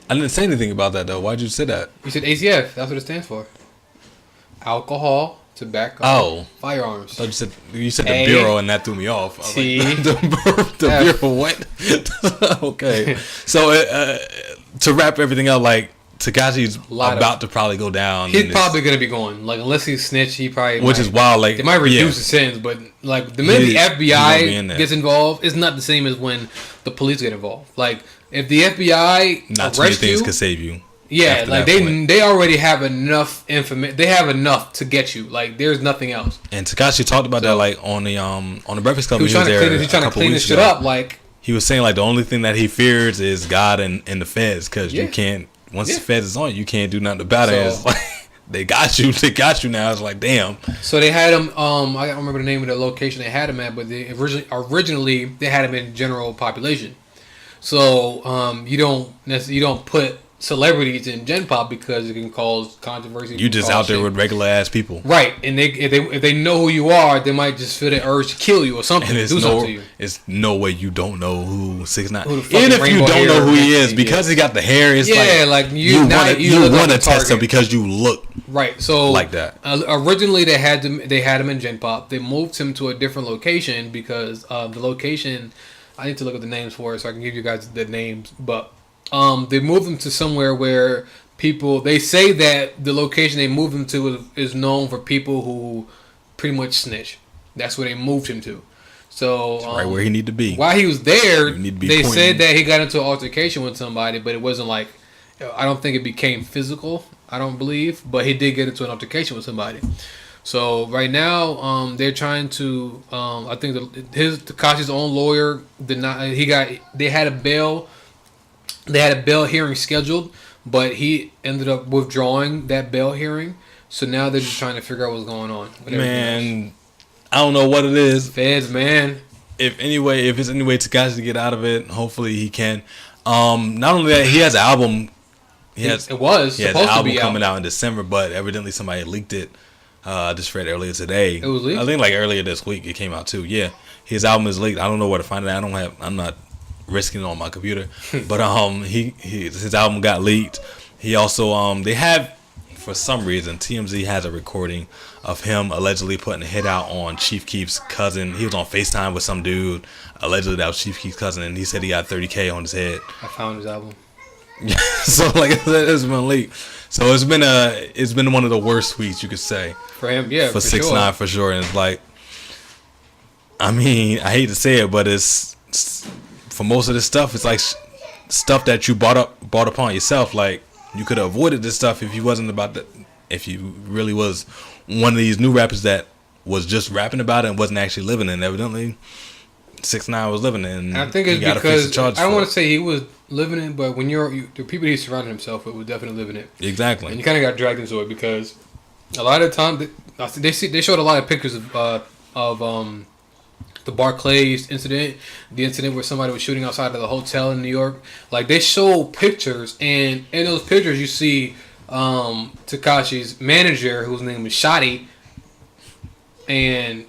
I didn't say anything about that though. Why'd you say that? You said ATF. That's what it stands for. Alcohol, tobacco, firearms. I thought you said the bureau, and that threw me off. T. Like, the bureau. What? Okay. So to wrap everything up, like Tekashi's about to probably go down. He's probably gonna be going. Like unless he's snitch, he probably. Which is wild. Like they might reduce the sentence, but like the minute the FBI gets involved, it's not the same as when the police get involved. Like if the FBI not too many things could save you. Yeah, like they already have enough information. They have enough to get you. Like there's nothing else. And Tekashi talked about that like on the Breakfast Club. He's trying to clean this shit up. Like he was saying, like the only thing that he fears is God and the feds, because you can't. Once the feds is on you, can't do nothing about it. It's like they got you now. It's like damn. So they had him. I don't remember the name of the location they had him at, but they originally they had him in general population. So you don't put celebrities in Gen Pop because it can cause controversy. You just out there with regular ass people, right? And if they know who you are, they might just feel the urge to kill you or something. And something to you. It's no way you don't know who 6ix9ine. Even if you don't know who he is, because he got the hair, it's you want to test him because you look right. So like that. Originally they had him in Gen Pop. They moved him to a different location because the location. I need to look at the names for it so I can give you guys the names, but. They moved him to somewhere where they say that the location they moved him to is known for people who pretty much snitch. That's where they moved him to. So right where he need to be. While he was there, they said that he got into an altercation with somebody, but it wasn't like, I don't think it became physical. I don't believe, but he did get into an altercation with somebody. So right now, they're trying to. I think Tekashi's own lawyer did not. They had a bail. They had a bail hearing scheduled, but he ended up withdrawing that bail hearing So now they're just trying to figure out what's going on. Man, I don't know what it is. Feds, man. If it's any way Tekashi to get out of it, hopefully he can. Not only that, he has an album. He has an album coming out in December, but evidently somebody leaked it. I just read earlier today. It was leaked? I think like earlier this week it came out too. Yeah, his album is leaked. I don't know where to find it. I'm not risking it on my computer. But his album got leaked. He also they have, for some reason, TMZ has a recording of him allegedly putting a hit out on Chief Keef's cousin. He was on FaceTime with some dude. Allegedly that was Chief Keef's cousin, and he said he got $30K on his head. I found his album. So like I said, it's been leaked. So it's been one of the worst tweets you could say for him. Yeah, for 6ix9ine for sure. And it's like, I mean, I hate to say it, but it's for most of this stuff, it's like stuff that you brought upon yourself. Like, you could have avoided this stuff if you wasn't about that. If you really was one of these new rappers that was just rapping about it and wasn't actually living it. And evidently 6ix9ine was living it. And I think it's because I don't want to say he was living it, but when the people he surrounded himself with was definitely living it. Exactly. And you kind of got dragged into it because a lot of the time they showed a lot of pictures of the Barclays incident, the incident where somebody was shooting outside of the hotel in New York. Like, they show pictures, and in those pictures you see Tekashi's manager, whose name is Shotty, and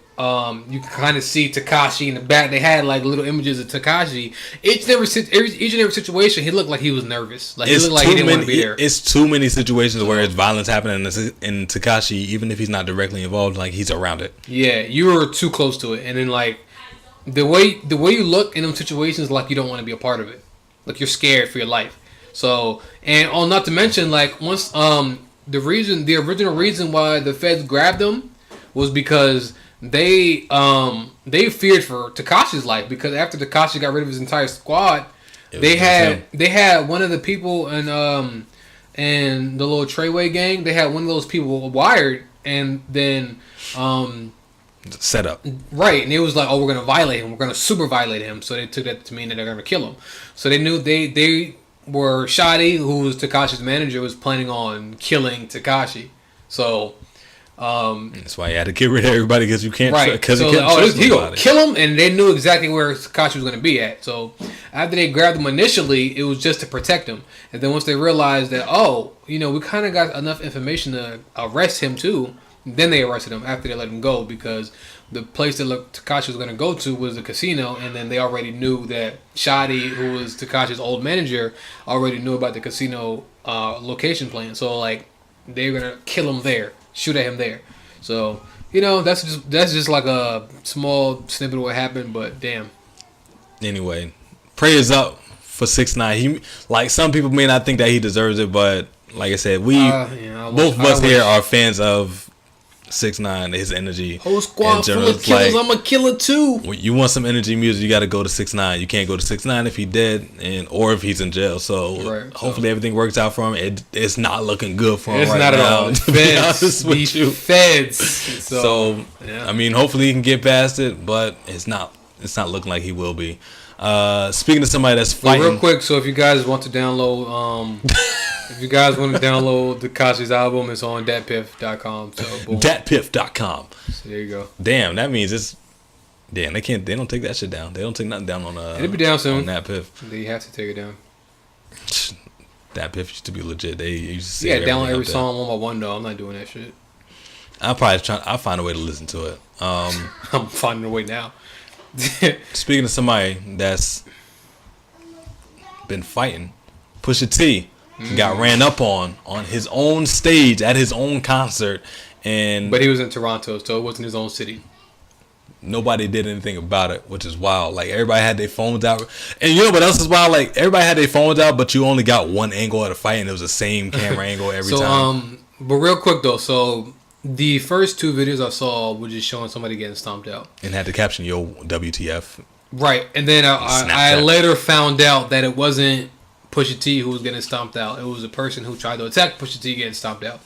you can kind of see Tekashi in the back. They had like little images of Tekashi. Each and every situation, he looked like he was nervous. Like, he looked like he didn't want to be there. It's too many situations where it's violence happening in Tekashi, even if he's not directly involved. Like, he's around it. Yeah, you were too close to it, and then like the way you look in them situations, like you don't want to be a part of it. Like, you're scared for your life. So, and not to mention, like, once the original reason why the feds grabbed him was because they feared for Tekashi's life, because after Tekashi got rid of his entire squad, they had one of the people in the little Treyway gang. They had one of those people wired, and then set up, right, and it was like, oh, we're gonna violate him, we're gonna super violate him. So they took that to mean that they're gonna kill him. So they knew they were Shotty, who was Tekashi's manager, was planning on killing Tekashi. So that's why you had to get rid of everybody, because you can't. Right. Because he gonna kill him, and they knew exactly where Tekashi was going to be at. So after they grabbed him initially, it was just to protect him, and then once they realized that, we kind of got enough information to arrest him too, then they arrested him after they let him go, because the place that Tekashi was going to go to was the casino, and then they already knew that Shotty, who was Tekashi's old manager, already knew about the casino location plan. So like, they were going to kill him there. Shoot at him there. So, that's just like a small snippet of what happened, but damn. Anyway, prayers up for 6ix9ine. He, like, some people may not think that he deserves it, but like I said, both of us here are fans of 6ix9ine, his energy. Whole squad full of killers. I'm a killer too. When you want some energy music, you got to go to 6ix9ine. You can't go to 6ix9ine if he's dead or if he's in jail. So hopefully everything works out for him. It's not looking good for him right now. It's not at all. To be honest with you, feds. So I mean, hopefully he can get past it, but it's not looking like he will be. Speaking of somebody that's fighting, real quick. So if you guys want to download, Tekashi's album, it's on datpiff.com. So datpiff.com. So there you go. Damn, that means it's. Damn, they don't take that shit down. They don't take nothing down on it'll be down soon. On DatPiff. They have to take it down. DatPiff used to be legit. They used to say download every song one by one though. I'm not doing that shit. I'll find a way to listen to it. I'm finding a way now. Speaking of somebody that's been fighting, Pusha T got ran up on his own stage at his own concert, but he was in Toronto, so it wasn't his own city. Nobody did anything about it, which is wild. Like, everybody had their phones out, and you know what else is wild? Like, everybody had their phones out, but you only got one angle of the fight, and it was the same camera angle every time. But real quick though, so the first two videos I saw were just showing somebody getting stomped out, and had the caption "Yo, WTF." Right, and then I later found out that it wasn't Pusha T who was getting stomped out. It was a person who tried to attack Pusha T getting stomped out.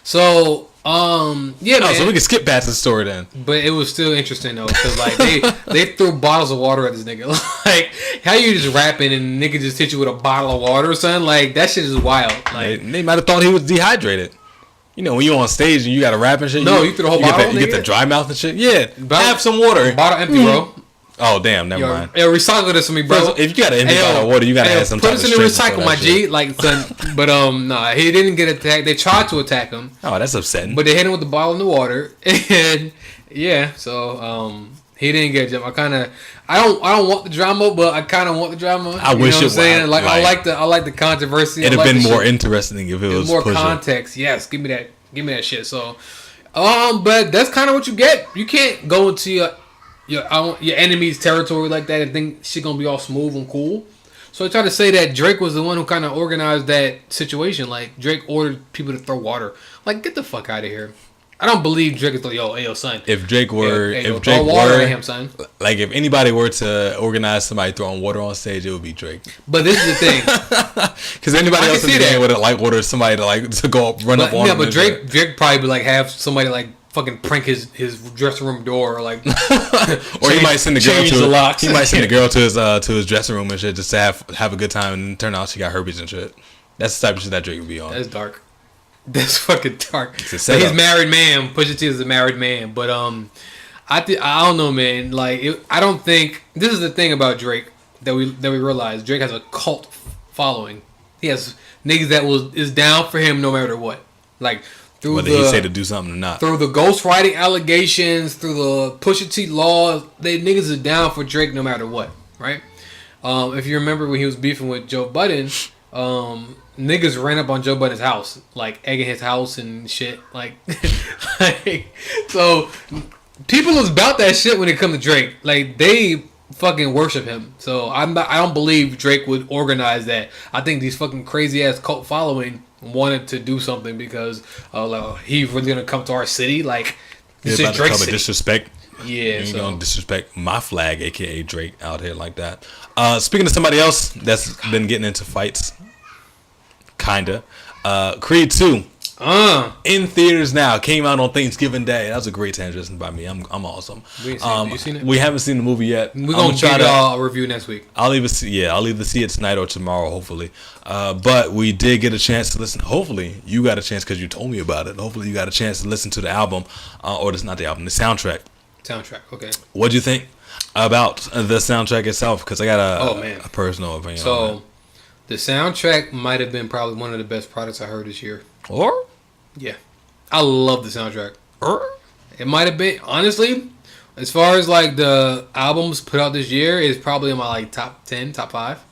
So, man. So we can skip past the story then. But it was still interesting though, because like they threw bottles of water at this nigga. Like, how you just rapping and nigga just hit you with a bottle of water or something? Like, that shit is wild. Like, they might have thought he was dehydrated. You know, when you on stage and you got to rap and shit. No, you threw the whole bottle. You get the dry mouth and shit. Yeah, have some water. Bottle empty, bro. Oh damn, never mind. Yo, recycle this for me, bro. If you got an empty bottle of water, you gotta add some. Put this in the recycle, my G. Like, son, but nah, he didn't get attacked. They tried to attack him. Oh, that's upsetting. But they hit him with the bottle in the water, and yeah, so he didn't get jumped. I don't want the drama, but I kind of want the drama. I wish it was. Like, I like the controversy. It'd have been more interesting if it was more context. Yes, give me that shit. So, but that's kind of what you get. You can't go into your enemy's territory like that and think shit gonna be all smooth and cool. So I try to say that Drake was the one who kind of organized that situation. Like, Drake ordered people to throw water. Like, get the fuck out of here. I don't believe Drake is like, yo, son. If Drake were, throw water at him, son. Like, if anybody were to organize somebody throwing water on stage, it would be Drake. But this is the thing, because anybody else in the game would have ordered somebody to go up, run up on him. Yeah, but Drake probably would have somebody fucking prank his dressing room door, or or he might send the girl to his dressing room and shit just to have a good time, and turn out she got herpes and shit. That's the type of shit that Drake would be on. That's dark. That's fucking dark. He's a married man. Pusha T is a married man, but I don't know, man. I don't think this is the thing about Drake that we realize. Drake has a cult following. He has niggas that is down for him no matter what. Whether he say to do something or not. Through the ghostwriting allegations, through the Pusha T laws, niggas is down for Drake no matter what, right? If you remember when he was beefing with Joe Budden, niggas ran up on Joe Budden's house, egging his house and shit. So people is about that shit when it comes to Drake. They fucking worship him. So I don't believe Drake would organize that. I think these fucking crazy ass cult following wanted to do something because he really gonna come to our city. This is Drake's city. Disrespect. Yeah, you gonna disrespect my flag, aka Drake, out here like that. Speaking of somebody else that's been getting into fights, kinda. Creed 2. In theaters now. Came out on Thanksgiving Day. That was a great transition by me. I'm awesome. You seen it? We haven't seen the movie yet. We're gonna try to review next week. I'll either see it tonight or tomorrow, hopefully. But we did get a chance to listen. Hopefully you got a chance because you told me about it. Hopefully you got a chance to listen to the album, or it's not the album, the soundtrack. Okay. What'd you think about the soundtrack itself? Because I got a personal opinion. So the soundtrack might have been probably one of the best products I heard this year. Or? Yeah. I love the soundtrack. It might have been, honestly, as far as the albums put out this year, it's probably in my top 10, top 5.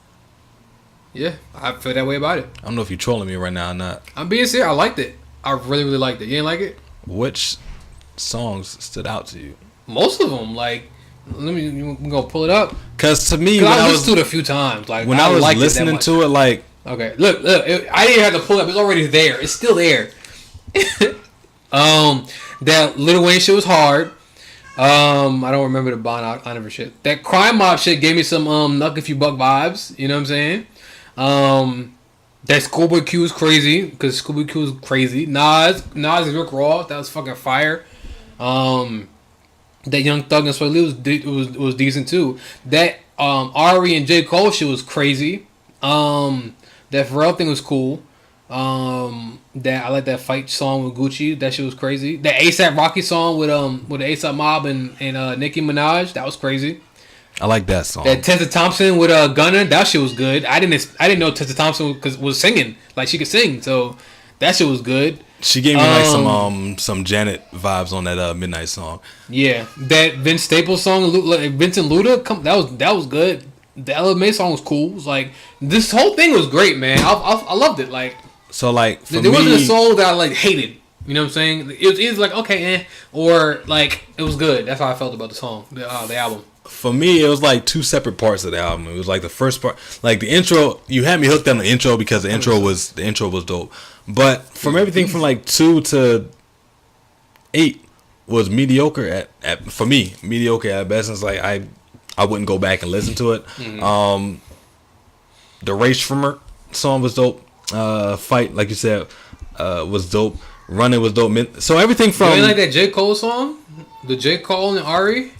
Yeah, I feel that way about it. I don't know if you're trolling me right now or not. I'm being serious. I liked it. I really, really liked it. You didn't like it? Which songs stood out to you? Most of them. We're gonna pull it up. Cause to me, I listened to it a few times. When I was listening to it, okay, look, I didn't have to pull it up. It's already there. It's still there. That Lil Wayne shit was hard. I don't remember the Bon Iver shit. That Crime Mob shit gave me some Knuck If You Buck vibes. You know what I'm saying? That Schoolboy Q was crazy because Schoolboy Q was crazy. Nas is Rick Ross. That was fucking fire. That Young Thug and Sway Lee was decent too. That Ari and J. Cole shit was crazy. That Pharrell thing was cool. That I like that fight song with Gucci. That shit was crazy. That ASAP Rocky song with the ASAP Mob and Nicki Minaj. That was crazy. I like that song. That Tessa Thompson with Gunna. That shit was good. I didn't know Tessa Thompson was singing. She could sing. So that shit was good. She gave me some Janet vibes on that Midnight song. Yeah, that Vince Staples song, Vincent Luda. That was good. The LMA song was cool. It was this whole thing was great, man. I loved it. So for there wasn't a song that I hated. You know what I'm saying? It was either okay, or it was good. That's how I felt about the song, the album. For me, it was two separate parts of the album. It was the first part, the intro. You had me hooked on the intro because the intro was dope. But from everything from 2 to 8 was mediocre for me. Mediocre at best. It's I wouldn't go back and listen to it. Mm-hmm. The Race Shrimmer song was dope. Fight, like you said, was dope. Running was dope. So everything from... You like that J. Cole song? The J. Cole and Ari?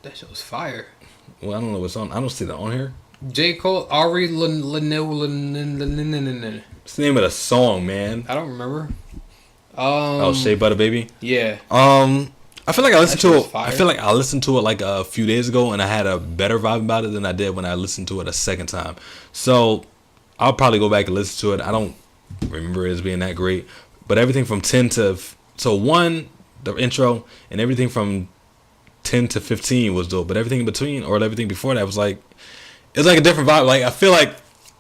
That shit was fire. Well, I don't know what's on. I don't see that on here. J. Cole, Ari, What's the name of the song, man? I don't remember. Shea Butter Baby. Yeah. I feel like I listened to it. Fire. I feel like I listened to it like a few days ago, and I had a better vibe about it than I did when I listened to it a second time. So I'll probably go back and listen to it. I don't remember it as being that great, but everything from 10 to the intro, and everything from 10 to 15 was dope. But everything in between or everything before that was like, it was like a different vibe. Like I feel like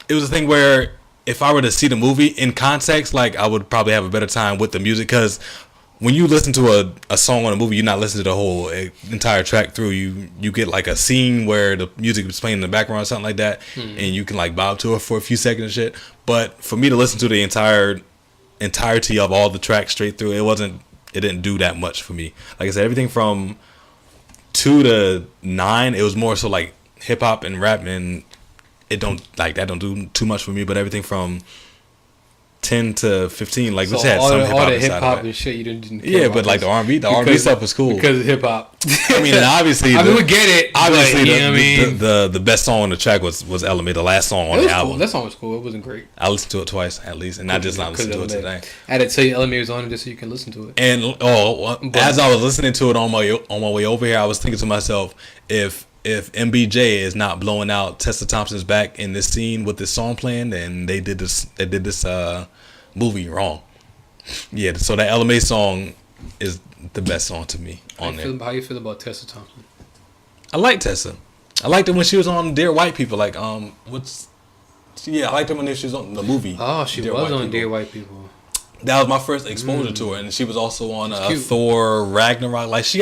it was a thing where if I were to see the movie in context, like I would probably have a better time with the music, because when you listen to a song on a movie, you're not listening to the whole entire track through. You get like a scene where the music is playing in the background or something like that, and you can like bob to it for a few seconds and shit. But for me to listen to the entirety of all the tracks straight through, it didn't do that much for me. Like I said, everything from 2 to 9, it was more so like hip hop and rap, and that don't do too much for me. But everything from 10 to 15, like, which had some hip hop all the inside hip hop of it. and shit you didn't care Yeah, about but like this. the R&B stuff was cool because of hip hop. I mean, and obviously, I mean, we get it. Obviously, but, you know what I mean? the best song on the track was LMA, the last song on It the was album. cool. That song was cool. It wasn't great. I listened to it twice at least, and I just not listened to it today. I had to tell you LMA was on it just so you can listen to it. And as I was listening to it on my way over here, I was thinking to myself, if MBJ is not blowing out Tessa Thompson's back in this scene with this song playing, then they did this movie wrong. Yeah, so that LMA song is the best song to me on there. How you feel about Tessa Thompson? I like Tessa. I liked it when she was on Dear White People. Like, I liked it when she was on the movie. Oh, she was on Dear White People. That was my first exposure to her, and she was also on Thor Ragnarok. Like, she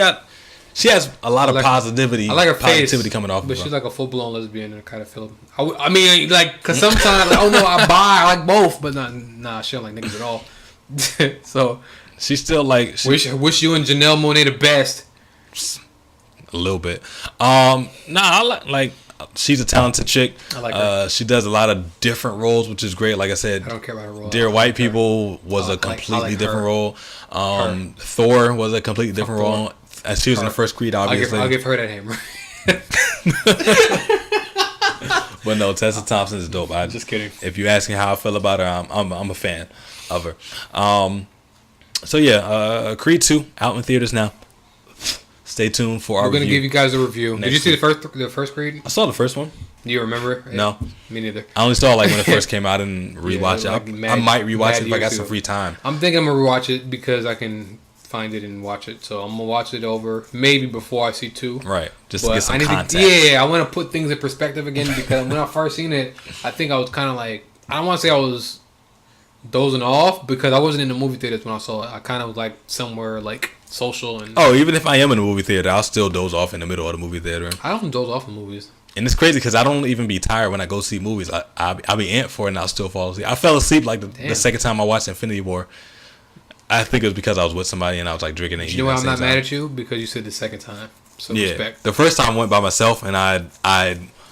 has a lot of positivity. I like her positivity face, coming off, but of her. she's like a full blown lesbian and kind of feel. I mean, like, cause sometimes I don't know, I like both, but nah, she don't like niggas at all. So she's still like wish you and Janelle Monáe the best. A little bit. I like she's a talented chick. I like her. She does a lot of different roles, which is great. Like I said, I don't care about her role. Dear White People was a completely different role. Thor was a completely different role. As she was in the first Creed, obviously. I'll give her that hammer. But no, Tessa Thompson is dope. Just kidding. If you ask me how I feel about her, I'm a fan of her. So yeah, Creed 2 out in theaters now. Stay tuned for our review. We're gonna give you guys a review. Did you see the first Creed? I saw the first one. Do you remember? No. Me neither. I only saw it like when it first came out and rewatch it. I might rewatch it if I got some free time. I'm thinking I'm gonna rewatch it because I can find it and watch it. So I'm gonna watch it over maybe before I see 2. Right. Just to get some context. I want to put things in perspective again because when I first seen it, I think I was kind of like, I don't want to say I was dozing off because I wasn't in the movie theaters when I saw it. I kind of was like somewhere like social and. Oh, even if I am in the movie theater, I'll still doze off in the middle of the movie theater. I often doze off in movies. And it's crazy because I don't even be tired when I go see movies. I'll be amped for it and I'll still fall asleep. I fell asleep like the second time I watched Infinity War. I think it was because I was with somebody and I was like drinking and eating. You know why I'm not mad at you? Because you said the second time. So yeah. Respect. The first time I went by myself and I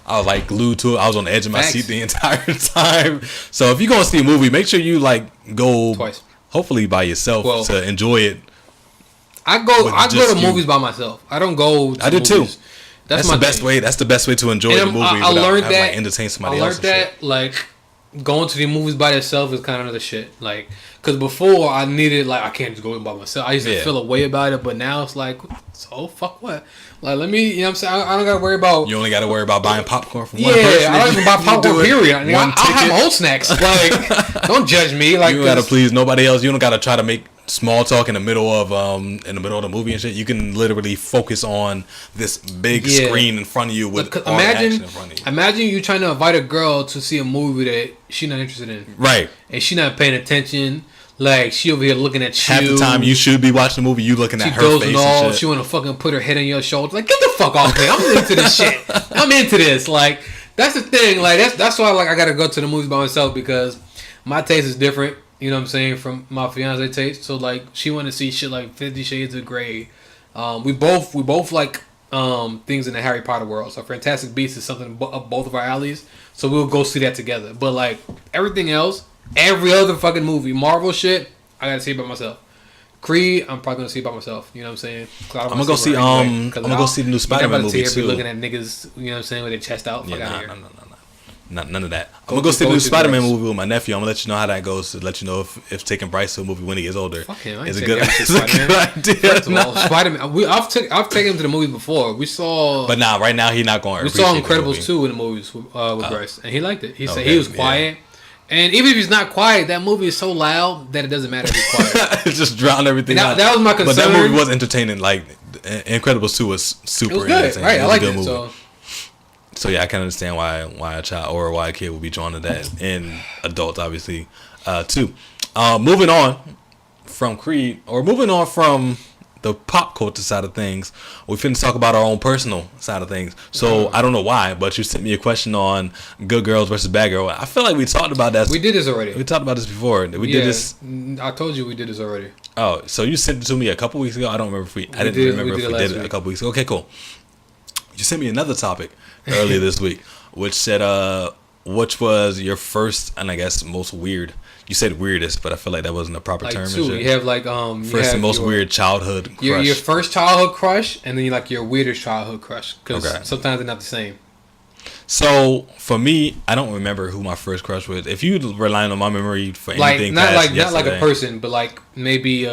was like glued to it. I was on the edge of my seat the entire time. So if you're going to see a movie, make sure you like go twice. Hopefully by yourself to enjoy it. I go to movies by myself. I don't go to do too. That's the best way. That's the best way to enjoy the movie I learned having, that, like, entertain somebody else. else. I learned that like going to the movies by yourself is kind of another shit. Like, because before I needed, like, I can't just go by myself. I used to feel a way about it, but now it's like, so fuck what? Like, let me, you know what I'm saying? I don't got to worry about. You only got to worry about buying popcorn from one person. Yeah, I don't even buy popcorn, period. I have whole snacks. Like, don't judge me. Like, you got to please nobody else. You don't got to try to make small talk in the middle of the movie and shit. You can literally focus on this big screen in front of you with all the action in front of you. Imagine you trying to invite a girl to see a movie that she's not interested in. Right. And she not paying attention. Like, she over here looking at you. Half the time you should be watching the movie, you looking at her face and shit. She want to fucking put her head on your shoulder. Like, get the fuck off me. I'm into this shit. I'm into this. Like, that's the thing. Like, that's why, like, I got to go to the movies by myself because my taste is different. You know what I'm saying? From my fiance taste. So, like, she want to see shit like 50 Shades of Grey. We both like things in the Harry Potter world. So, Fantastic Beasts is something up both of our alleys. So, we'll go see that together. But, like, everything else, every other fucking movie, Marvel shit, I gotta see it by myself. Creed, I'm probably gonna see it by myself. You know what I'm saying? I'm gonna go see. I'm gonna go see the new Spider-Man movie too. Be looking at niggas, you know what I'm saying, with their chest out. Fuck out of here. No. None of that. I'm gonna go see the new Spider-Man movie with my nephew. I'm gonna let you know how that goes. To let you know if taking Bryce to a movie when he gets older is a good idea. First of all, Spider-Man. I've taken him to the movies before. We saw, but right now he's not going. We saw Incredibles 2 in the movies with Bryce, and he liked it. He said he was quiet. And even if he's not quiet, that movie is so loud that it doesn't matter if he's quiet. It just drowned everything out. That was my concern. But that movie was entertaining. Like Incredibles 2 was super it was good. entertaining. Right, I liked it. So yeah, I can understand why a child or why a kid would be drawn to that, and adults obviously too. Moving on from Creed, or moving on from the pop culture side of things, we finna talk about our own personal side of things. So I don't know why, but you sent me a question on Good Girls versus Bad Girl. I feel like we talked about that. We did this already. We talked about this before. Did this? I told you we did this already. Oh, so you sent it to me a couple weeks ago. I don't remember I didn't remember if we did it a couple weeks ago. Okay, cool. You sent me another topic earlier this week, which said, which was your first and I guess most weird. You said weirdest, but I feel like that wasn't a proper term. Two. You have first and most weird childhood crush. Your first childhood crush, and then you like your weirdest childhood crush, because sometimes they're not the same. So for me, I don't remember who my first crush was. If you relying on my memory for anything, not like a person, but like maybe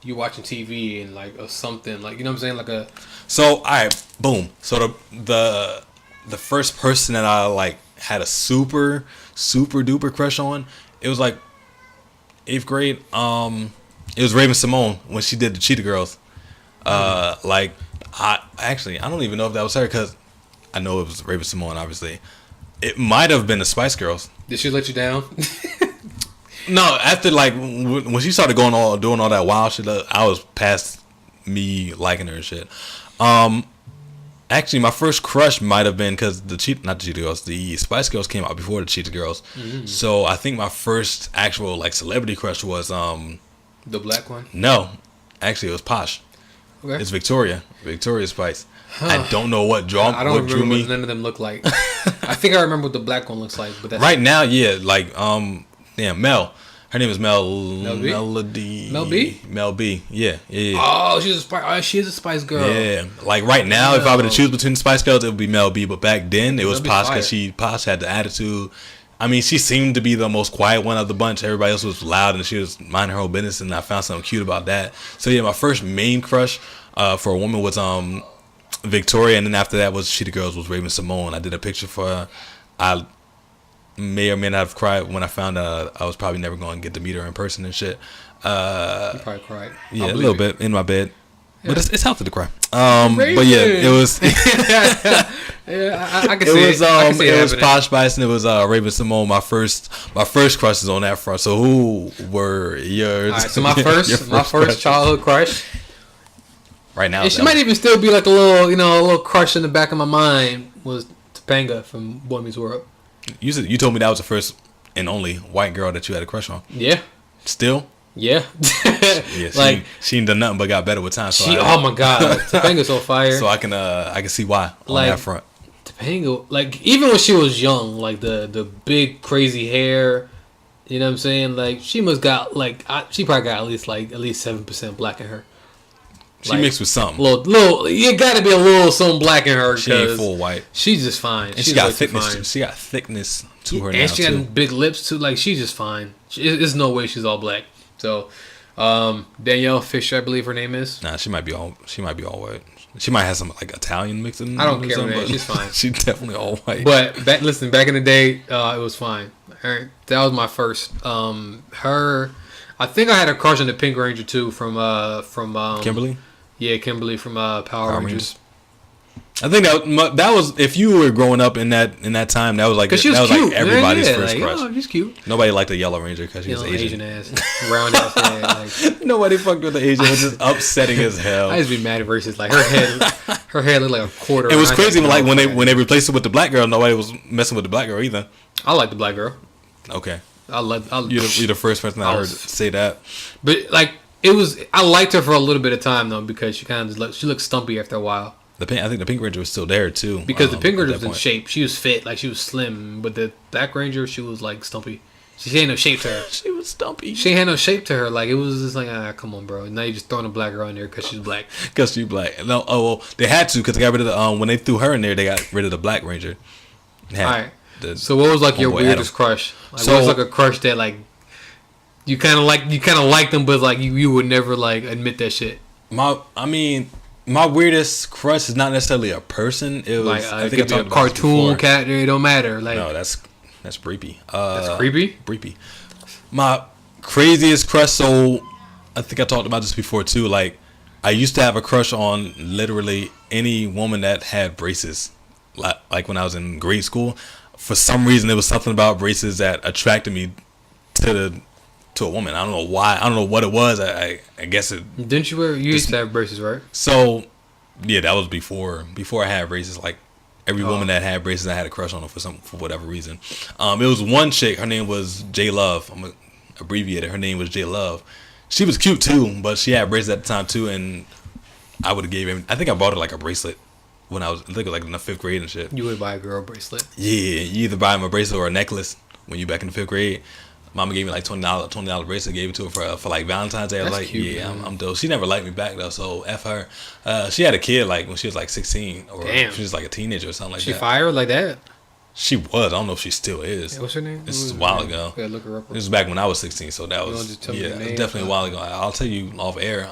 you watching TV and like or something, like, you know what I'm saying, like a. So all right, boom. So the first person that I like had a super duper crush on, it was like 8th grade. It was Raven Simone when she did the Cheetah Girls. Like I don't even know if that was her, because I know it was Raven Simone. Obviously, it might have been the Spice Girls. Did she let you down? No, after like when she started doing all that wild shit, I was past me liking her and shit. Actually, my first crush might have been because the Spice Girls came out before the Cheetah Girls. Mm-hmm. So I think my first actual like celebrity crush was the black one. No, actually it was Posh. Okay. It's Victoria Spice. Huh. I don't know what drew me. I don't remember what none of them look like. I think I remember what the black one looks like, but that's right now, yeah, like Mel. Her name is Melody. Mel B? Mel B. Yeah. Oh, she is a Spice Girl. Yeah. Like right now, if I were to choose between the Spice Girls, it would be Mel B. But back then, it was Posh, because Posh had the attitude. I mean, she seemed to be the most quiet one of the bunch. Everybody else was loud, and she was minding her own business, and I found something cute about that. So yeah, my first main crush for a woman was Victoria, and then after that was Cheetah Girls was Raven Simone. I did a picture for her. I may or may not have cried when I found out I was probably never going to get to meet her in person and shit. You probably cried. Yeah, a little bit in my bed. Yeah. But it's healthy to cry. But yeah, it was. I can see it. It was Posh Spice and it was Raven Simone. My first crush is on that front. So who were yours? All right, so my first childhood crush. Right now, and she might even still be like a little crush in the back of my mind was Topanga from Boy Meets World. You told me that was the first and only white girl that you had a crush on. Yeah. Still? Yeah. Yeah, she ain't done nothing but got better with time. So oh my god, Topanga's so fire. So I can see why on that front. Topanga, like even when she was young, like the big crazy hair, you know what I'm saying? Like she must got she probably got at least 7% black in her. She mixed with something. Little, you got to be a little something black in her. She ain't full white. She's just fine. And she got thickness. She got thickness to her now, and she got big lips too. Like she's just fine. There's no way she's all black. So, Danielle Fisher, I believe her name is. Nah, she might be all white. She might have some like Italian mix in. I don't care, man. She's fine. She's definitely all white. But back in the day, it was fine. That was my first. I think I had a crush on the Pink Ranger too from Kimberly. Yeah, Kimberly from Power Rangers. I think that was, if you were growing up in that time, that was like cute, like everybody's first like, crush. Oh, she's cute. Nobody liked the Yellow Ranger because she was Asian ass, round ass head. Like. Nobody fucked with the Asian. It was just upsetting as hell. I used to be mad at versus like her head looked like a quarter. It was crazy when they replaced it with the black girl. Nobody was messing with the black girl either. I like the black girl. Okay, you're the first person I heard say that. But like. I liked her for a little bit of time though because she kind of she looked stumpy after a while. I think the Pink Ranger was still there too. Because the Pink Ranger was in shape. She was fit, like she was slim. But the Black Ranger, she was like stumpy. She had no shape to her. She was stumpy. She had no shape to her. Like it was just like, come on, bro. Now you just throwing a black girl in there because she's black. Because she's black. No, they had to because they got rid of the when they threw her in there, they got rid of the Black Ranger. All right. So what was like your weirdest crush? Like, what was like a crush that like you kind of like them, but like you would never like admit that shit. My weirdest crush is not necessarily a person. It was like I think it could be a cartoon character. It don't matter. Like no, that's creepy. That's creepy. Creepy. My craziest crush. So I think I talked about this before too. Like I used to have a crush on literally any woman that had braces. Like when I was in grade school, for some reason there was something about braces that attracted me to a woman. I don't know why. I don't know what it was. I guess it. Didn't you used to have braces, right? So yeah, that was before I had braces. Like every woman that had braces, I had a crush on her for whatever reason. It was one chick. Her name was J Love. I'm gonna abbreviate it. Her name was J Love. She was cute too, but she had braces at the time too, and I would have gave him. I think I bought her like a bracelet when I was like in the 5th grade and shit. You would buy a girl bracelet. Yeah, you either buy him a bracelet or a necklace when you back in the 5th grade. Mama gave me like $20 bracelet. Gave it to her for like Valentine's Day. I was like, cute, yeah, I'm dope. She never liked me back though, so F her. She had a kid like when she was like 16, or damn. she was like a teenager or something like that. She fired like that? She was. I don't know if she still is. Yeah, what's her name? This is a while ago. Yeah, look her up. This was back when I was 16, so that was definitely a while ago. I'll tell you off air.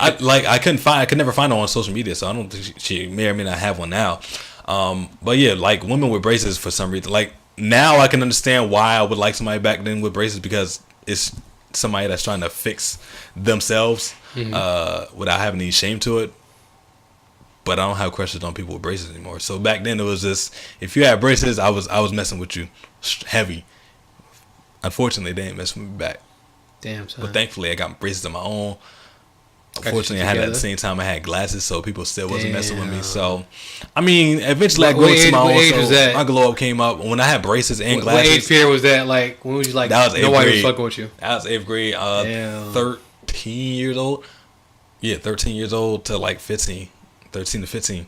I could never find her on social media, so I don't think she may or may not have one now. But yeah, like women with braces for some reason, like. Now I can understand why I would like somebody back then with braces, because it's somebody that's trying to fix themselves without having any shame to it. But I don't have crushes on people with braces anymore. So back then it was just, if you had braces, I was messing with you heavy. Unfortunately, they ain't messing with me back. Damn, son. But thankfully I got braces of my own. Unfortunately, I had it at the same time I had glasses, so people still wasn't messing with me. So, I mean, eventually I grew to my own. So my glow up came up when I had braces and glasses. What age period was that? Like, when was you like? That was 8th grade. Nobody was fucking with you. That was 8th grade. 13 years old. Yeah, 13 years old to like 15, 13 to 15.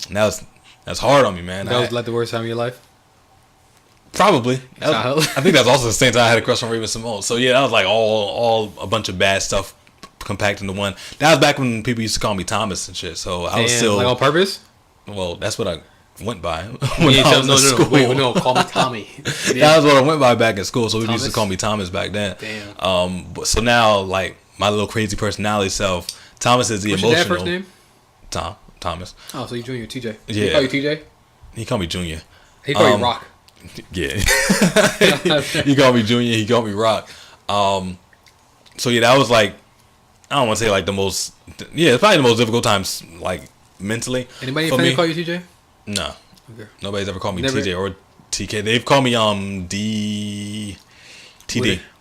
And that's hard on me, man. That was like the worst time of your life. Probably. I think that's also the same time I had a crush on Raven Simone. So yeah, that was like all a bunch of bad stuff compact into one. That was back when people used to call me Thomas and shit. So I was still like on purpose. Well, that's what I went by when I was in school. Wait, no, call me Tommy. That was what I went by back in school. So people used to call me Thomas back then. Damn. So now, like my little crazy personality self, Thomas is the emotional. What's your dad's first name? Thomas. Oh, so you Junior, TJ. Yeah. He call you TJ? He called me Junior. He called you Rock. Yeah. He called me Junior. He called me Rock. So yeah, that was like, I don't want to say like the most. Yeah, it's probably the most difficult times, like mentally. Anybody in your family call you TJ? No. Okay. Nobody's ever called me TJ or TK. They've called me TD.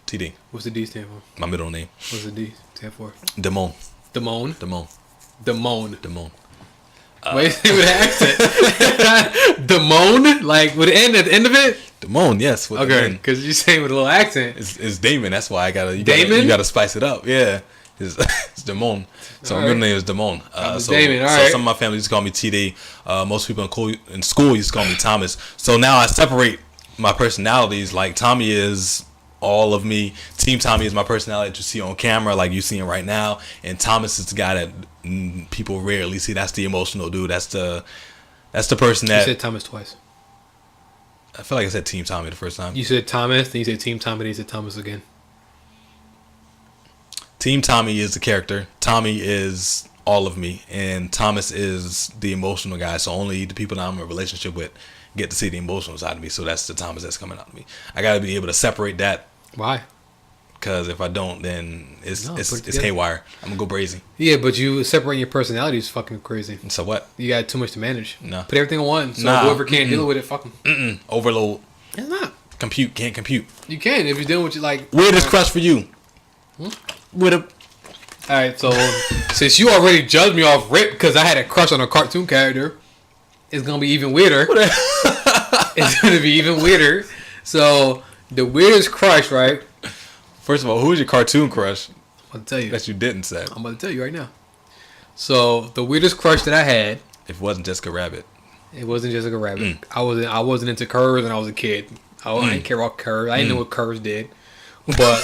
TD. What's the D stand for? My middle name. What's the D stand for? Damone. Damone. Damone. Damone. Damone. Wait, with an accent. Damone? Like with an N at the end of it? Damone, yes. Okay, because you're saying with a little accent. It's Damon. That's why you gotta spice it up. Yeah. It's Damone. So my middle name is Damone. Damon, so some of my family used to call me TD. Most people in school used to call me Thomas. So now I separate my personalities. Like Tommy is all of me. Team Tommy is my personality that you see on camera, like you seeing right now. And Thomas is the guy that people rarely see. That's the emotional dude. That's the person that. You said Thomas twice. I feel like I said Team Tommy the first time. You said Thomas, then you said Team Tommy, then you said Thomas again. Team Tommy is the character. Tommy is all of me, and Thomas is the emotional guy. So only the people that I'm in a relationship with get to see the emotional side of me. So that's the Thomas that's coming out of me. I got to be able to separate that. Why? Because if I don't, then it's haywire. I'm gonna go crazy. Yeah, but you separating your personality is fucking crazy. So what? You got too much to manage. No. Put everything on one. So whoever can't deal with it, fuck them. Overload. It's not. Can't compute. You can if you're dealing with like. Weirdest crush for you? Alright, so since you already judged me off rip because I had a crush on a cartoon character, it's gonna be even weirder. It's gonna be even weirder. So the weirdest crush, right? First of all, who's your cartoon crush? I'm about to tell you. That you didn't say. I'm about to tell you right now. So the weirdest crush that I had. If it wasn't Jessica Rabbit. It wasn't Jessica Rabbit. I wasn't into curves when I was a kid. I didn't care about curves. I didn't know what curves did. But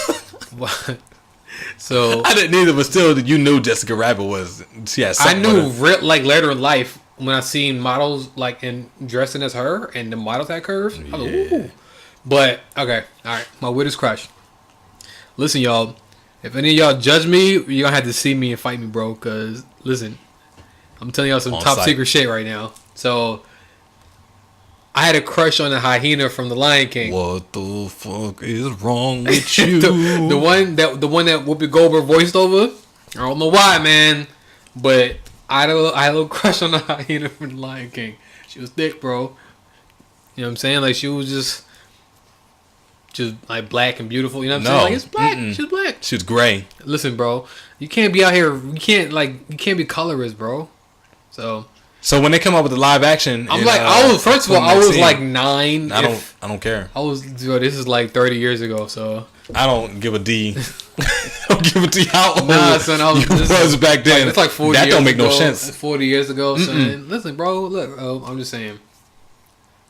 so I didn't either, but still, you knew Jessica Rabbit was. She had I knew like later in life when I seen models like in dressing as her and the models had curves. I was like, Yeah. ooh. But okay, all right, my wit is crushed. Listen, y'all. If any of y'all judge me, you're gonna have to see me and fight me, bro. Cause listen, I'm telling y'all some On top site. secret shit right now. So I had a crush on the hyena from The Lion King. What the fuck is wrong with you? the one that Whoopi Goldberg voiced over. I don't know why, man, but I had a little crush on the hyena from The Lion King. She was thick, bro. You know what I'm saying? Like she was just like black and beautiful. You know what I'm saying? Like it's black. Mm-mm. She's black. She was gray. Listen, bro, you can't be out here. You can't be colorist, bro. So when they come up with the live action, I'm like, first of all, I was like 9. I don't care. This is like 30 years ago, so I don't give a D. I don't give a D how old nah, son, I was back then. It's like 40 that years don't make ago, no sense. 40 years ago, son. Listen, bro, look, I'm just saying.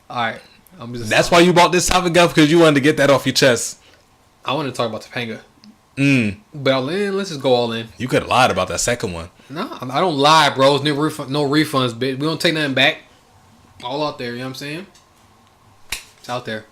All right, That's why you bought this topic up, because you wanted to get that off your chest. I want to talk about Topanga. But let's just go all in. You could have lied about that second one. No, I don't lie, bro. It's no refunds, bitch. We don't take nothing back. All out there, you know what I'm saying? It's out there.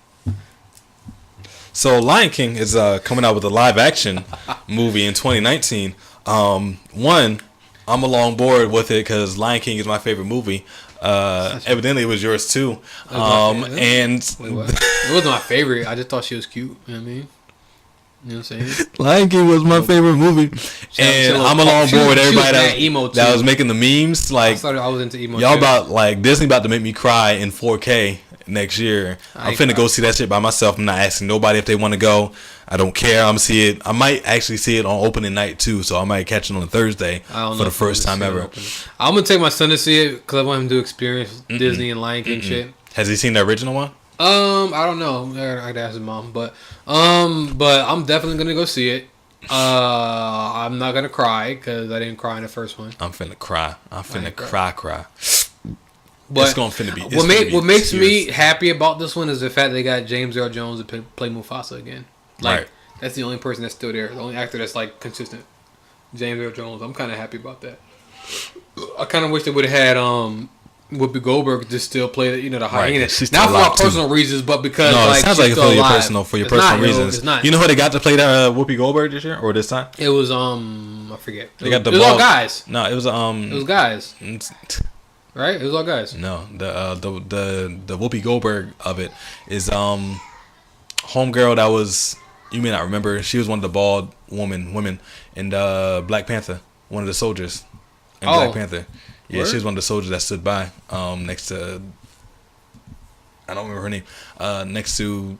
So Lion King is coming out with a live action movie in 2019. One, I'm along board with it because Lion King is my favorite movie. Evidently, it was yours too. And Wait, what? It wasn't my favorite. I just thought she was cute. You know what I mean? You know what I'm saying? Lion King was my favorite movie, and I'm along board with everybody that was making the memes. Like I was into emo. y'all Disney about to make me cry in 4K next year. I'm finna go see that shit by myself. I'm not asking nobody if they want to go. I don't care. I'm gonna see it. I might actually see it on opening night too, so I might catch it on a Thursday for the first time ever. I'm gonna take my son to see it because I want him to experience Disney and Lion King shit. Has he seen the original one? I don't know. I'd ask his mom, but I'm definitely gonna go see it. I'm not gonna cry because I didn't cry in the first one. I'm finna cry. I'm finna cry. But it's gonna finna be. What makes me happy about this one is the fact they got James Earl Jones to play Mufasa again. Like right. That's the only person that's still there. The only actor that's like consistent. James Earl Jones. I'm kind of happy about that. I kind of wish they would have had Whoopi Goldberg just still play the hyena. Right. Not for my personal reasons, but because it sounds like for your personal reasons. It's not. You know who they got to play Whoopi Goldberg this year or this time? It was I forget. It was all guys. No, it was It was guys. Right? It was all guys. No, the Whoopi Goldberg of it is homegirl that was, you may not remember. She was one of the bald women in Black Panther, one of the soldiers in Black Panther. Yeah, she was one of the soldiers that stood by next to, I don't remember her name, next to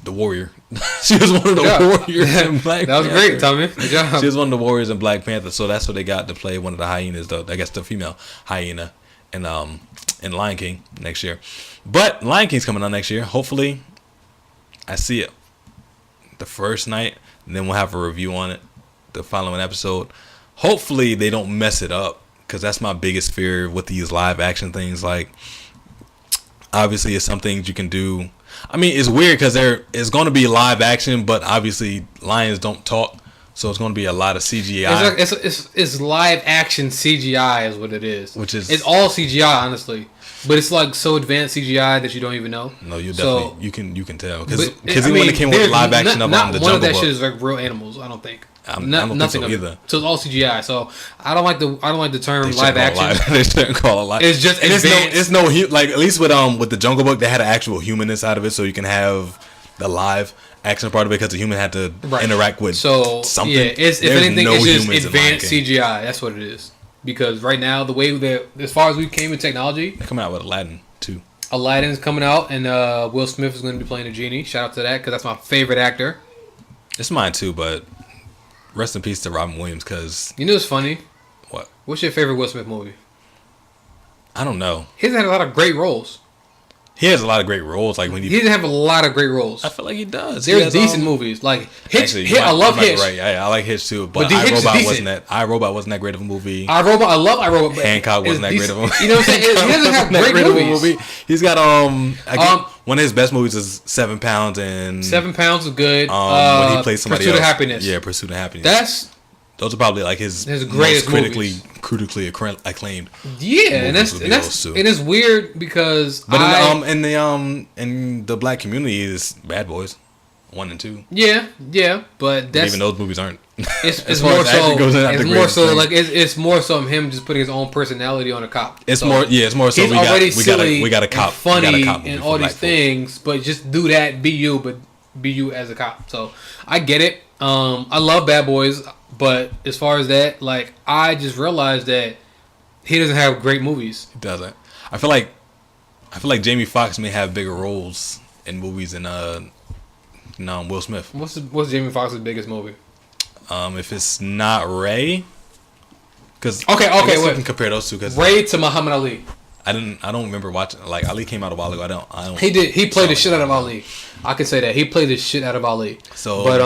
the warrior. She was one of the warriors in Black Panther. That was great, Tommy. Good job. She was one of the warriors in Black Panther, so that's what they got to play one of the hyenas, though. I guess the female hyena in Lion King next year. But Lion King's coming out next year. Hopefully, I see it the first night, and then we'll have a review on it the following episode. Hopefully, they don't mess it up. Because that's my biggest fear with these live action things. Like, obviously, it's some things you can do. I mean, it's weird because it's going to be live action, but obviously, lions don't talk. So it's going to be a lot of CGI. It's live action CGI is what it is. It's all CGI, honestly. But it's like so advanced CGI that you don't even know. No, you definitely you can tell because when it came with live action up on the Jungle Book, none of that shit is like real animals. I don't think. I don't think so either. So it's all CGI. So I don't like the term live action. They shouldn't call it live. It's just it's no like at least with the Jungle Book they had an actual human inside of it, so you can have the live action part of it because the human had to interact with something. Yeah, if anything, it's just advanced CGI. That's what it is. Because right now, the way that as far as we came in technology, they're coming out with Aladdin too. Aladdin's coming out, and Will Smith is going to be playing the genie. Shout out to that because that's my favorite actor. It's mine too, but rest in peace to Robin Williams. Because you know what's funny? What? What's your favorite Will Smith movie? I don't know. He's had a lot of great roles. He has a lot of great roles. Like when he doesn't have a lot of great roles. I feel like he does. There's decent movies like Hitch. Actually, I love Hitch. Right, yeah, I like Hitch too. But iRobot wasn't that great of a movie. iRobot, I love iRobot. But Hancock wasn't that great of a movie. You know what I'm saying? He doesn't have great movies. He's got one of his best movies is 7 Pounds and 7 Pounds is good. When he plays somebody Pursuit else. of Happiness. Yeah, Pursuit of Happiness. those are probably like his greatest critically acclaimed. Yeah, and it's weird because in the black community is Bad Boys 1 and 2. Yeah, but even those movies aren't. It's more so like it's more so him just putting his own personality on a cop. It's more so we got a cop, funny, and all these things, but just do that, be you, but be you as a cop. So I get it. I love Bad Boys, but as far as that, like I just realized that he doesn't have great movies. He doesn't. I feel like Jamie Foxx may have bigger roles in movies than Will Smith. What's Jamie Foxx's biggest movie? If it's not Ray, because wait. We can compare those two. Cause Ray to Muhammad Ali. I don't remember watching. Like Ali came out a while ago. I don't. He played the shit out of Ali. I can say that he played the shit out of Ali. So, but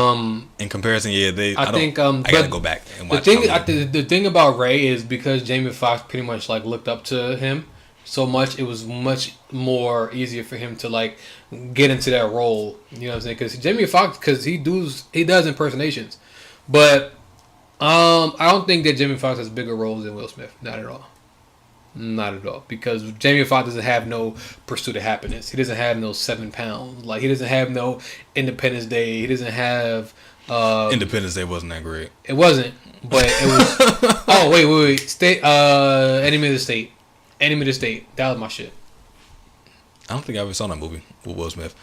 in comparison, yeah, I gotta go back and watch. The thing about Ray is because Jamie Foxx pretty much like looked up to him so much, it was much more easier for him to like get into that role. You know what I'm saying? Because Jamie Foxx, he does impersonations, but I don't think that Jamie Foxx has bigger roles than Will Smith. Not at all. Not at all. Because Jamie Foxx doesn't have no Pursuit of Happiness. He doesn't have no 7 Pounds. Like he doesn't have no Independence Day. He doesn't have. Independence Day wasn't that great. It wasn't, but it was. Oh wait. State. Enemy of the State. Enemy of the State. That was my shit. I don't think I ever saw that movie with Will Smith.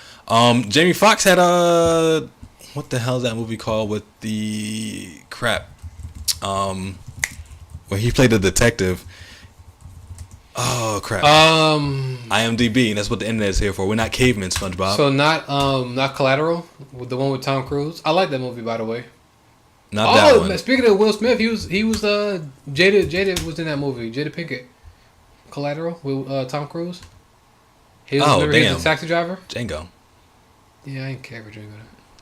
Jamie Foxx had what the hell is that movie called with the crap? When he played the detective. Oh crap! IMDb, and that's what the internet is here for. We're not cavemen, SpongeBob. So not Collateral, the one with Tom Cruise. I like that movie, by the way. Not that one. Speaking of Will Smith, he was Jada was in that movie. Jada Pinkett, Collateral with Tom Cruise. He was a taxi driver. Django. Yeah, I didn't care for Django.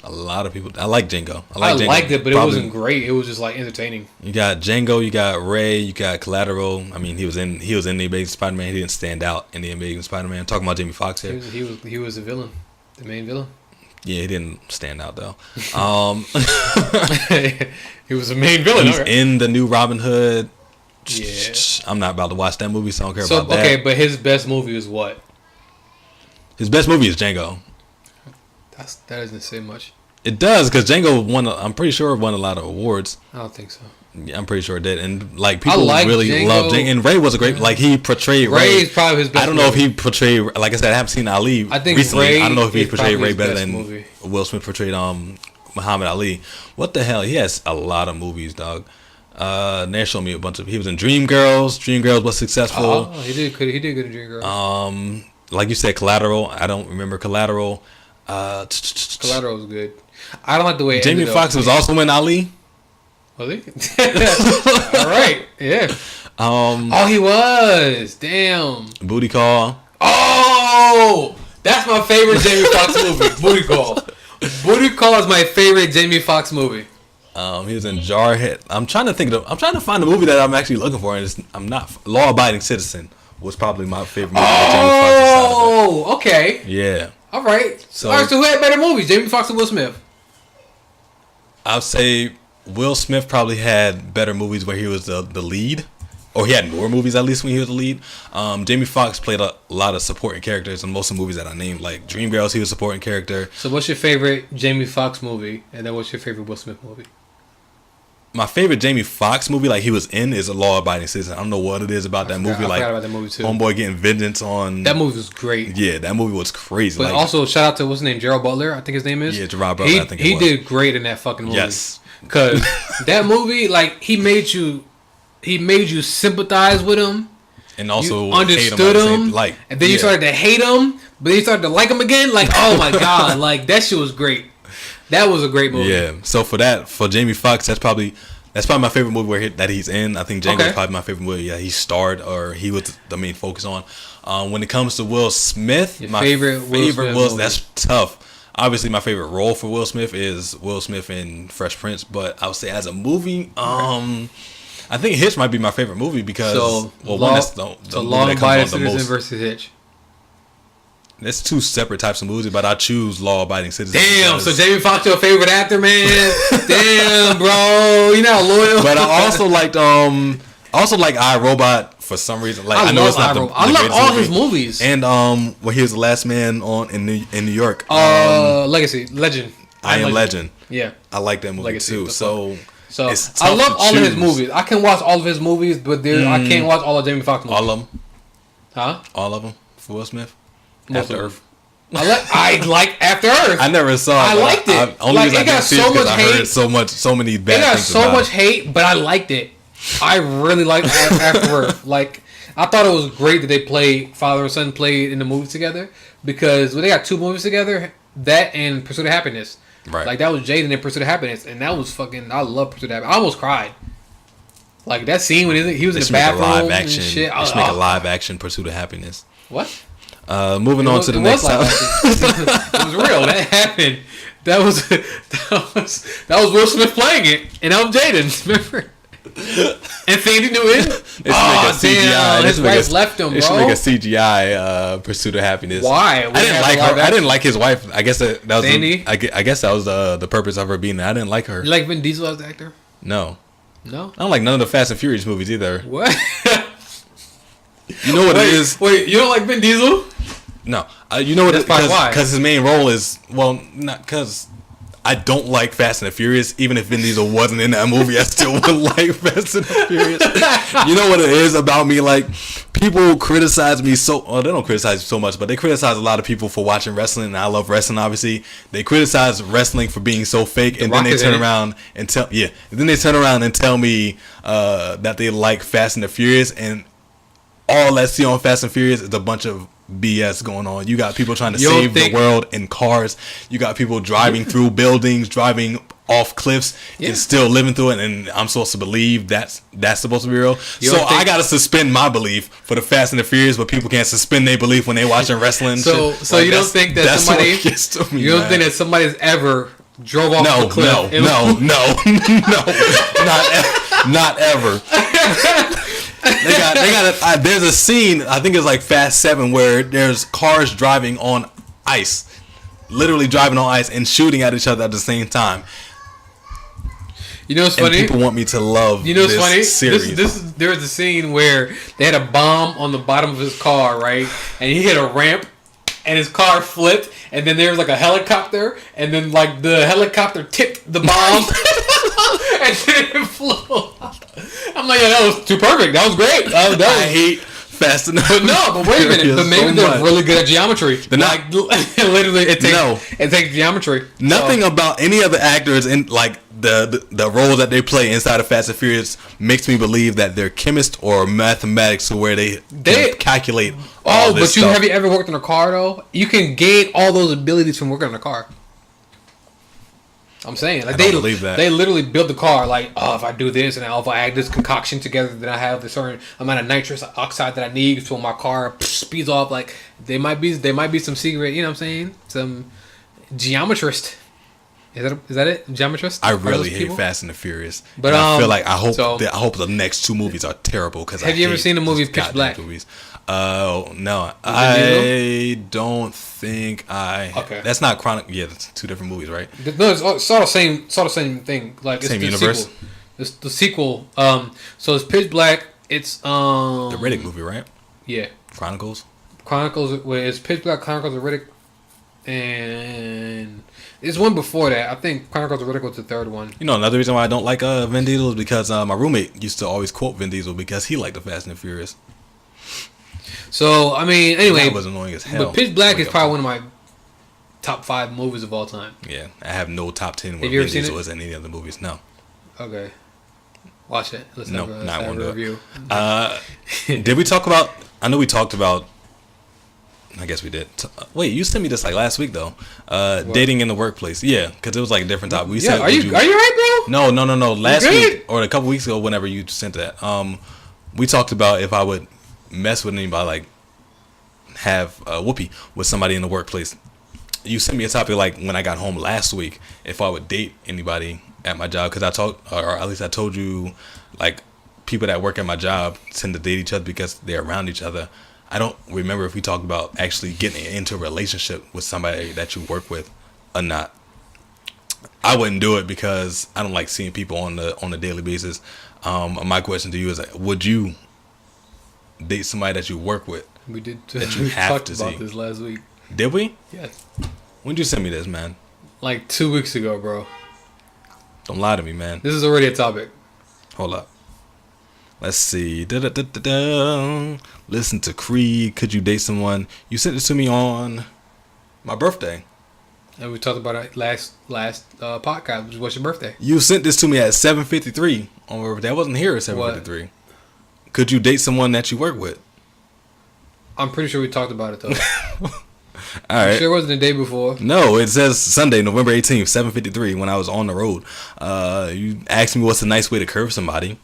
A lot of people. I like Django. I liked it, but it wasn't great. It was just like entertaining. You got Django, you got Ray, you got Collateral. I mean, he was in the Amazing Spider-Man. He didn't stand out in the Amazing Spider-Man. Talking about Jamie Foxx here. He was the villain, the main villain. Yeah, he didn't stand out though. He was the main villain. He's in the new Robin Hood. Yeah. I'm not about to watch that movie, so I don't care about that. Okay, but his best movie is what? His best movie is Django. That doesn't say much. It does, because Django won. I'm pretty sure it won a lot of awards. I don't think so. Yeah, I'm pretty sure it did, and like people really love Django. And Ray was a great. Like he portrayed Ray. Ray's probably his best. I don't know if he portrayed. Like I said, I haven't seen Ali. I think recently. Ray. I don't know if he portrayed Ray better than movie. Will Smith portrayed Muhammad Ali. What the hell? He has a lot of movies, dog. They showed me a bunch of. He was in Dreamgirls. Dreamgirls was successful. Oh, he did good in Dreamgirls. Like you said, Collateral. I don't remember Collateral. Collateral was good. I don't like the way Jamie Foxx was also in Ali. Was he? All right. Yeah. Oh, he was. Damn. Booty Call. Oh, that's my favorite Jamie Foxx movie. Booty Call. Booty Call is my favorite Jamie Foxx movie. He was in Jarhead. I'm trying to find a movie that I'm actually looking for, and I'm not. Law Abiding Citizen was probably my favorite movie. Oh, okay. Yeah. All right. So who had better movies, Jamie Foxx or Will Smith? I'd say Will Smith probably had better movies where he was the lead, or he had more movies at least when he was the lead. Jamie Foxx played a lot of supporting characters in most of the movies that I named, like Dreamgirls. He was a supporting character. So what's your favorite Jamie Foxx movie, and then what's your favorite Will Smith movie? My favorite Jamie Foxx movie, like he was in, is A Law Abiding Citizen. I don't know what it is about that movie. I forgot about that movie too. Homeboy getting vengeance on. That movie was great. Yeah, that movie was crazy. But also, shout out to what's his name, Gerald Butler. I think his name is. Yeah, Gerard Butler. I think he did great in that fucking movie. Yes, because that movie, like, he made you sympathize with him, and also you understood him. And then you started to hate him, but then you started to like him again. Like, oh my god, like that shit was great. That was a great movie. Yeah. So for Jamie Foxx, that's probably my favorite movie that he's in. I think Django is probably my favorite movie. Yeah, he starred or he was the main focus on. When it comes to Will Smith, my favorite Will Smith, that's tough. Obviously, my favorite role for Will Smith is Will Smith in Fresh Prince. But I would say as a movie, I think Hitch might be my favorite movie because Law Abiding Citizen versus Hitch. That's two separate types of movies, but I choose Law Abiding Citizen. Damn, so Jamie Foxx your favorite actor, man? Damn, bro, you not loyal. But I also liked I, Robot for some reason. Like I know it's not the I love all movie. his movies. And when he was the last man on in New York. Legend. I Am Legend. Yeah, I like that movie Legacy, too. So I love all of his movies. I can watch all of his movies, but I can't watch all of Jamie Foxx movies. All of them. Huh? All of them for Will Smith. Most After of Earth. I like After Earth. I never saw it. I liked it. Only like, reason it got so much hate. I heard so many bad things. It got so about much hate, but I liked it. I really liked After Earth. Like, I thought it was great that they father and son played in the movie together, because when they got two movies together, that and Pursuit of Happiness. Right. Like, that was Jaden in Pursuit of Happiness, and that was fucking. I love Pursuit of Happiness. I almost cried. Like, that scene when he was in the bathroom and shit. They should make a live action Pursuit of Happiness. What? Moving on to the next topic. It was real. That happened. That was Will Smith playing it, and that was Jaden. Remember? And Sandy knew it. His wife left him, bro. They should make a CGI Pursuit of Happiness. Why? I didn't like her. I didn't like his wife. I guess that was Sandy. I guess that was the purpose of her being there. I didn't like her. You like Vin Diesel as the actor? No. No. I don't like none of the Fast and Furious movies either. What? You know what it is? Wait, you don't like Vin Diesel? No, you know what? That's why? Because his main role is not because I don't like Fast and the Furious. Even if Vin Diesel wasn't in that movie, I still would like Fast and the Furious. You know what it is about me? Like, people criticize me they don't criticize me so much, but they criticize a lot of people for watching wrestling, and I love wrestling. Obviously, they criticize wrestling for being so fake, and then they turn around and tell me that they like Fast and the Furious, and all I see on Fast and Furious is a bunch of BS going on. You got people trying to save the world in cars. You got people driving through buildings, driving off cliffs, and still living through it. And I'm supposed to believe that's supposed to be real. So I gotta suspend my belief for the Fast and the Furious, but people can't suspend their belief when they watching wrestling. So you don't think that somebody? You don't think that somebody's ever drove off the cliff? No, not ever. They got there's a scene, I think it's like Fast 7, where there's cars driving on ice, literally driving on ice and shooting at each other at the same time. You know what's funny? People want me to love this funny? Series. There was a scene where they had a bomb on the bottom of his car, right? And he hit a ramp, and his car flipped, and then there was like a helicopter, and then like the helicopter tipped the bomb, and then it flew. I'm like, yeah, that was too perfect. That was great. I hate Fast enough. But no, but wait a minute. But maybe they're really good at geometry. They're not. Like, literally, it takes geometry. Nothing about any of the actors in like the role that they play inside of Fast and Furious makes me believe that they're chemists or mathematics, to where they calculate. All this stuff. Have you ever worked in a car though? You can gain all those abilities from working in a car. I'm saying, like, they believe that. They literally build the car like, oh, if I do this and if I add this concoction together, then I have the certain amount of nitrous oxide that I need, so my car speeds off. Like, they might be some secret, you know what I'm saying? Some geometrist. Is that it? Geometrist? I really hate Fast and the Furious, but I feel like I hope the next two movies are terrible. Because have you ever seen the movie Pitch Black? Movies. No, I don't think I. Okay, that's not Chronic. Yeah, that's two different movies, right? No, it's all the same thing. Like, it's same the universe. Sequel. It's the sequel. So it's Pitch Black. It's the Riddick movie, right? Yeah. Chronicles. It's Pitch Black, Chronicles of Riddick, and there's one before that. I think Chronicles of Riddick was the third one. You know, another reason why I don't like Vin Diesel is because my roommate used to always quote Vin Diesel because he liked the Fast and the Furious. So, I mean, anyway, that was annoying as hell. But Pitch Black is probably one of my top 5 movies of all time. Yeah, I have no top 10 where Vin Diesel is in any of the movies. No. Okay. Watch it. Let's have a review. Did we talk about? I know we talked about. I guess we did. Wait, you sent me this like last week though. Dating in the workplace. Yeah, because it was like a different topic. Said, are you right, bro? No. Last week or a couple weeks ago, whenever you sent that, we talked about if I would mess with anybody, like have a whoopee with somebody in the workplace. You sent me a topic like when I got home last week, if I would date anybody at my job, because I told you, like, people that work at my job tend to date each other because they're around each other. I I don't remember if we talked about actually getting into a relationship with somebody that you work with or not. I wouldn't do it because I don't like seeing people on a daily basis. My question to you is, would you date somebody that you work with? We did. That you we have talked to about see. this last week. Did we? Yes. When did you send me this, man? Like 2 weeks ago, bro. Don't lie to me, man. This is already a topic. Hold up. Let's see. Da-da-da-da-da. Listen to Creed. Could you date someone? You sent this to me on my birthday. And we talked about it last podcast, which was your birthday. You sent this to me at 7:53 on my birthday. I wasn't here at 7:53. Could you date someone that you work with? I'm pretty sure we talked about it, though. All right. Sure wasn't the day before. No, it says Sunday, November 18th, 7:53, when I was on the road. You asked me what's a nice way to curve somebody.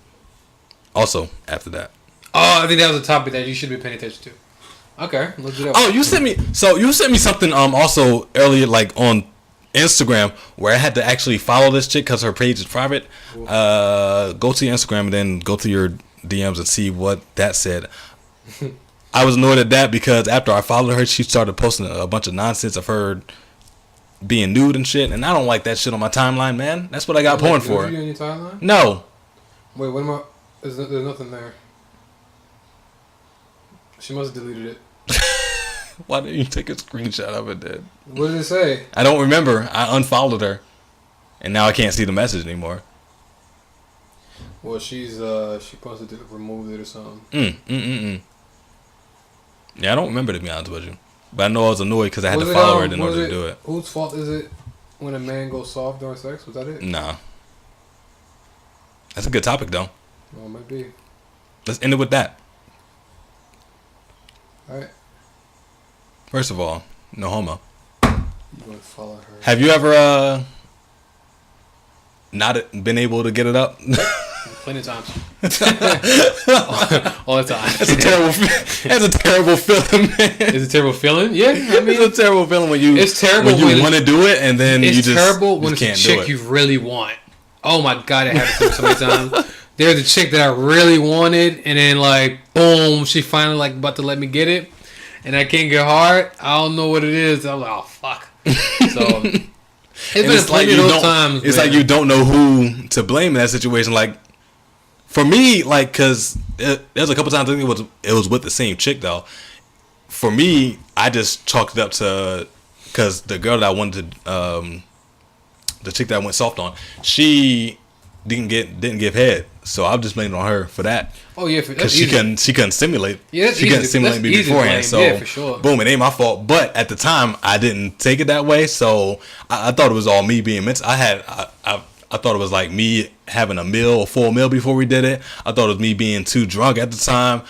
Also, after that. Oh, I think that was a topic that you should be paying attention to. Okay, let's do that. Oh, you sent me something also earlier, like on Instagram, where I had to actually follow this chick because her page is private. Go to your Instagram and then go to your DMs and see what that said. I was annoyed at that because after I followed her, she started posting a bunch of nonsense of her being nude and shit, and I don't like that shit on my timeline, man. That's what I got porn for. You on your timeline? No. Wait, what am I? There's nothing there. She must have deleted it. Why didn't you take a screenshot of it then? What did it say? I don't remember. I unfollowed her, and now I can't see the message anymore. Well, she posted to remove it or something. Yeah, I don't remember, to be honest with you. But I know I was annoyed because I had to follow her in order to do it. Whose fault is it when a man goes soft during sex? Was that it? Nah. That's a good topic, though. Well, it might be. Let's end it with that. Alright. First of all, no homo. You gonna follow her? Have you ever not been able to get it up? Plenty of times. All the time. That's a terrible feeling, man. It's a terrible feeling? Yeah. I mean, it's a terrible feeling when you want to do it and then you just it's terrible when it's a chick you really want. Oh my god, it happened to me so many times. There's a chick that I really wanted, and then like boom, she finally like about to let me get it, and I can't get hard. I don't know what it is. I'm like, oh fuck. So it's been plenty of those times. It's like you don't know who to blame in that situation. Like for me, like because there's a couple times I think it was with the same chick though. For me, I just chalked it up to because the girl that I wanted to, the chick that I went soft on, she didn't give head, so I'm just blaming on her for that. Oh yeah, because she couldn't stimulate. Yeah, she couldn't stimulate me beforehand. So yeah, for sure. Boom, it ain't my fault. But at the time, I didn't take it that way, so I thought it was all me being mental. I thought it was like me having a full meal before we did it. I thought it was me being too drunk at the time.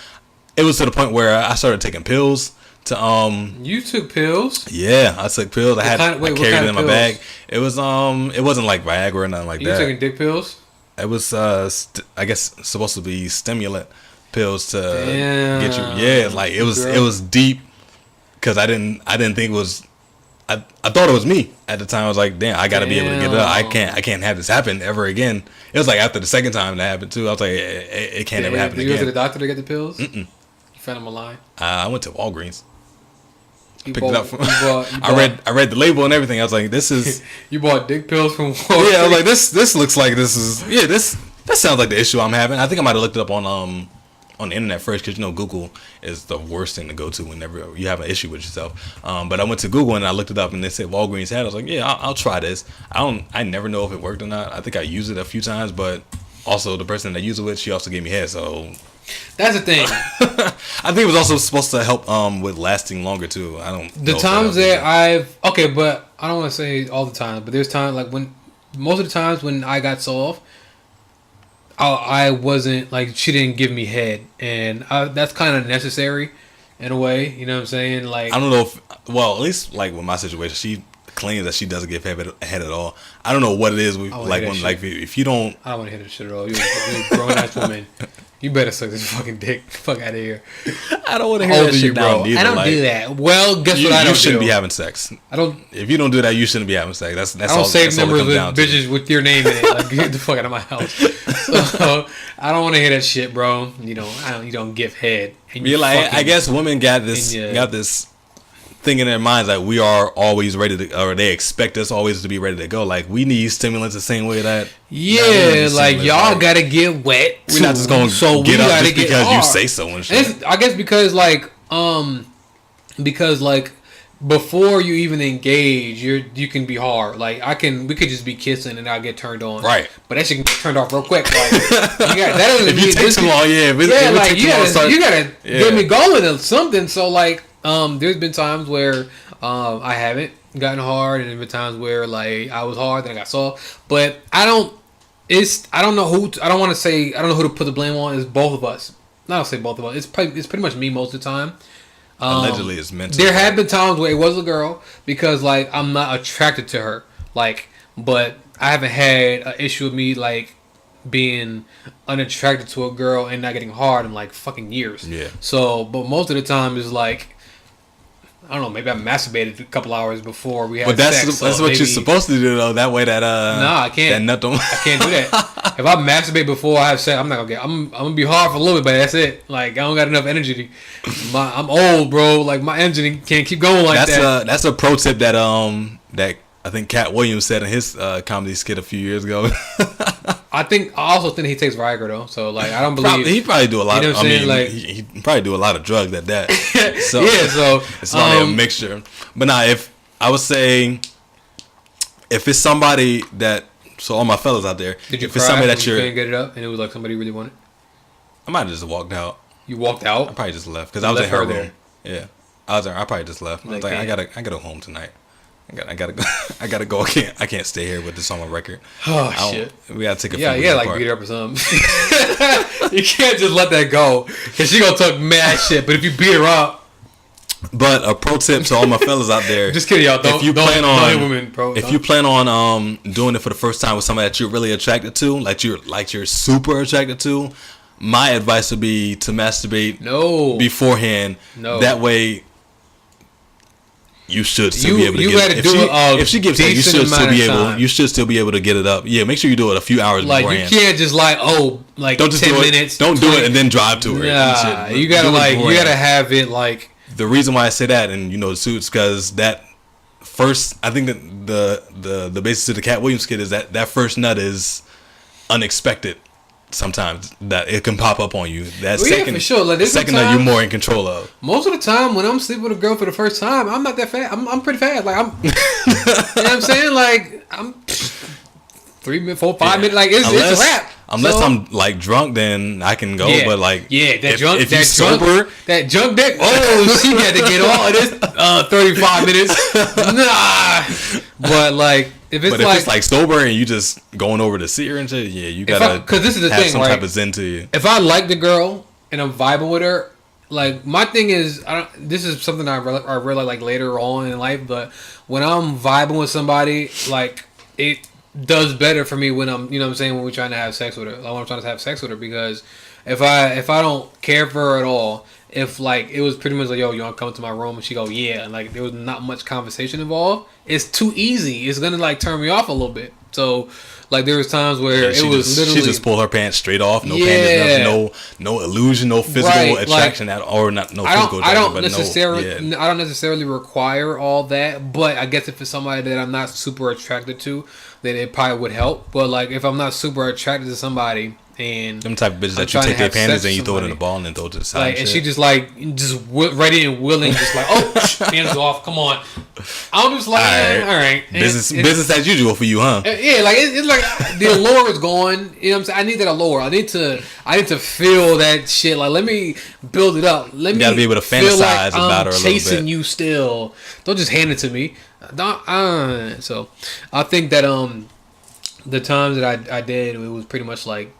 It was to the point where I started taking pills. You took pills? Yeah, I took pills. I carried it in my bag. It was it wasn't like Viagra or nothing like that. You taking dick pills? It was I guess supposed to be stimulant pills to get you. Yeah, like it was deep because I didn't think it was. I thought it was me at the time. I was like, damn, I gotta be able to get it up. I can't have this happen ever again. It was like after the second time that happened too. I was like, it can't ever happen again. Did you go to the doctor to get the pills? Mm-mm. You found them online? I went to Walgreens. Picked it up from. I read the label and everything. I was like, "This is." You bought dick pills from Walgreens? Yeah, I was like, "This looks like this is." Yeah, that sounds like the issue I'm having. I think I might have looked it up on the internet first because Google is the worst thing to go to whenever you have an issue with yourself. But I went to Google and I looked it up and they said Walgreens had it. I was like, "Yeah, I'll try this." I never know if it worked or not. I think I used it a few times, but also the person that I used it with, she also gave me head, so. That's the thing. I think it was also supposed to help with lasting longer too. I don't. The times that but I don't want to say all the time, but there's times like when most of the times when I got soft, I wasn't like she didn't give me head, and that's kind of necessary in a way. You know what I'm saying? Like I don't know at least like with my situation, she claims that she doesn't give head at all. I don't know what it is. If you don't, I don't want to hear that shit at all. You're a grown ass woman. You better suck this fucking dick. Fuck out of here. I don't want to hear that shit down either. I don't do that. Well, guess what I don't do? You shouldn't be having sex. I don't. If you don't do that, you shouldn't be having sex. That's I don't all. save numbers with down bitches with your name in it. Like, get the fuck out of my house. So, I don't want to hear that shit, bro. You know, you don't give head. And you're like, I guess women got this thing in their minds like we are always ready to, or they expect us always to be ready to go. Like we need stimulants the same way that like y'all gotta get wet. We're not just gonna get up just because you say so and shit. I guess because before you even engage, you can be hard. Like we could just be kissing and I'll get turned on. Right. But that shit can get turned off real quick. Like that doesn't if you take too long, you gotta get me going or something. So like there's been times where I haven't gotten hard, and there's been times where like I was hard, then I got soft. But I don't know who to put the blame on. It's both of us. Not I'll say both of us. It's pretty much me most of the time. Allegedly, it's mental. There have been times where it was a girl because like I'm not attracted to her. Like, but I haven't had an issue with me like being unattracted to a girl and not getting hard in like fucking years. Yeah. So, but most of the time is like, I don't know, maybe I masturbated a couple hours before we had sex. But that's what you're supposed to do though. That way that I can't. That nut I can't do that. If I masturbate before I have sex, I'm not gonna get. I'm gonna be hard for a little bit, but that's it. Like I don't got enough energy. I'm old, bro. Like my engine can't keep going like that. That's a pro tip that I think Cat Williams said in his comedy skit a few years ago. I also think he takes Viagra though, so like I don't believe he probably do a lot. You know what I'm saying? Like he probably do a lot of drugs at that. So yeah, so it's probably a mixture. But now, if I would say, if it's somebody that, so all my fellas out there, did you if cry it's somebody that that you couldn't get it up and it was like somebody really wanted? I might have just walked out. You walked out? I probably just left because I was in her room. Yeah, I was there. I probably just left. I was like, I gotta go home tonight. I gotta go. I gotta go. I can't stay here with this on my record. Oh shit! We gotta take a like beat her up or something. You can't just let that go because she gonna talk mad shit. But if you beat her up. But a pro tip to all my fellas out there. Just kidding, y'all. If you plan on doing it for the first time with somebody that you're really attracted to, like you're super attracted to, my advice would be to masturbate beforehand. No. That way. You should still be able to get it. If she gives it, you should still be able to get it up. Yeah, make sure you do it a few hours beforehand. You can't just don't just 10 minutes. Don't do it and then drive to her. Nah, you gotta have it like. The reason why I say that, and the suits, because that first, I think that the basis of the Cat Williams kid is that first nut is unexpected. Sometimes that it can pop up on you. That second, for sure. Like, second that you're more in control of. Most of the time, when I'm sleeping with a girl for the first time, I'm not that fast. I'm pretty fast. Like you know what I'm saying? Like I'm 3 minutes, 4, 5 minutes. Like it's a wrap. Unless I'm like drunk, then I can go. Yeah, but like that sober, that drunk dick. Oh, she got to get all this 35 minutes. Nah, but like. If it's like sober and you just going over to see her and shit, yeah, you gotta because this is the have thing, some type of zen to you. If I like the girl and I'm vibing with her, like my thing is, this is something I realize like later on in life, but when I'm vibing with somebody, like it does better for me when I'm, you know what I'm saying, when we're trying to have sex with her. Like when I'm trying to have sex with her, because if I don't care for her at all. If like it was pretty much like, yo, you want to come to my room, and she go, yeah, and like there was not much conversation involved, it's too easy. It's gonna like turn me off a little bit. So like there was times where it was literally she just pulled her pants straight off, no panties, no illusion, no physical attraction at all, or not no physical attraction. I don't necessarily require all that, but I guess if it's somebody that I'm not super attracted to, then it probably would help. But like if I'm not super attracted to somebody. And them type of bitches that you take their panties and you throw it in the ball and then throw it to the side. Like, and she just ready and willing, just like, oh, hands off, come on. I'm just like, all right. Business as usual for you, huh? Yeah, like it's like the allure is gone. You know what I'm saying? I need that allure. I need to feel that shit. Like, let me build it up. You gotta be able to fantasize about her a little bit. Chasing you still. Don't just hand it to me. So I think that the times that I did, it was pretty much like.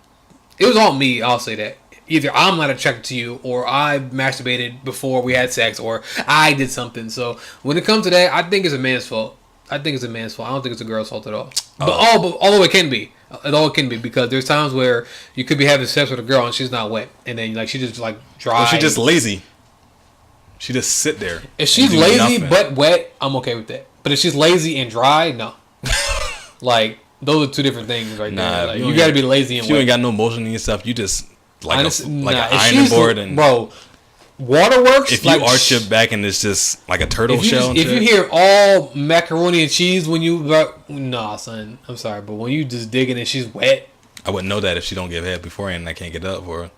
It was all me, I'll say that. Either I'm not attracted to you, or I masturbated before we had sex, or I did something. So when it comes to that, I think it's a man's fault. I don't think it's a girl's fault at all. But although it can be. It all can be, because there's times where you could be having sex with a girl and she's not wet, and then like she just like dry. Or she just lazy. She just sit there. If she's lazy but wet, I'm okay with that. But if she's lazy and dry, no. Like those are two different things right there. Like, you got to be lazy and wet. You ain't got no motion in yourself. You just like an ironing board and bro. Waterworks. If you arch your back and it's just like a turtle shell. If you hear all macaroni and cheese when you, nah, son, I'm sorry, but when you just digging and she's wet, I wouldn't know that if she don't give head beforehand and I can't get up for her.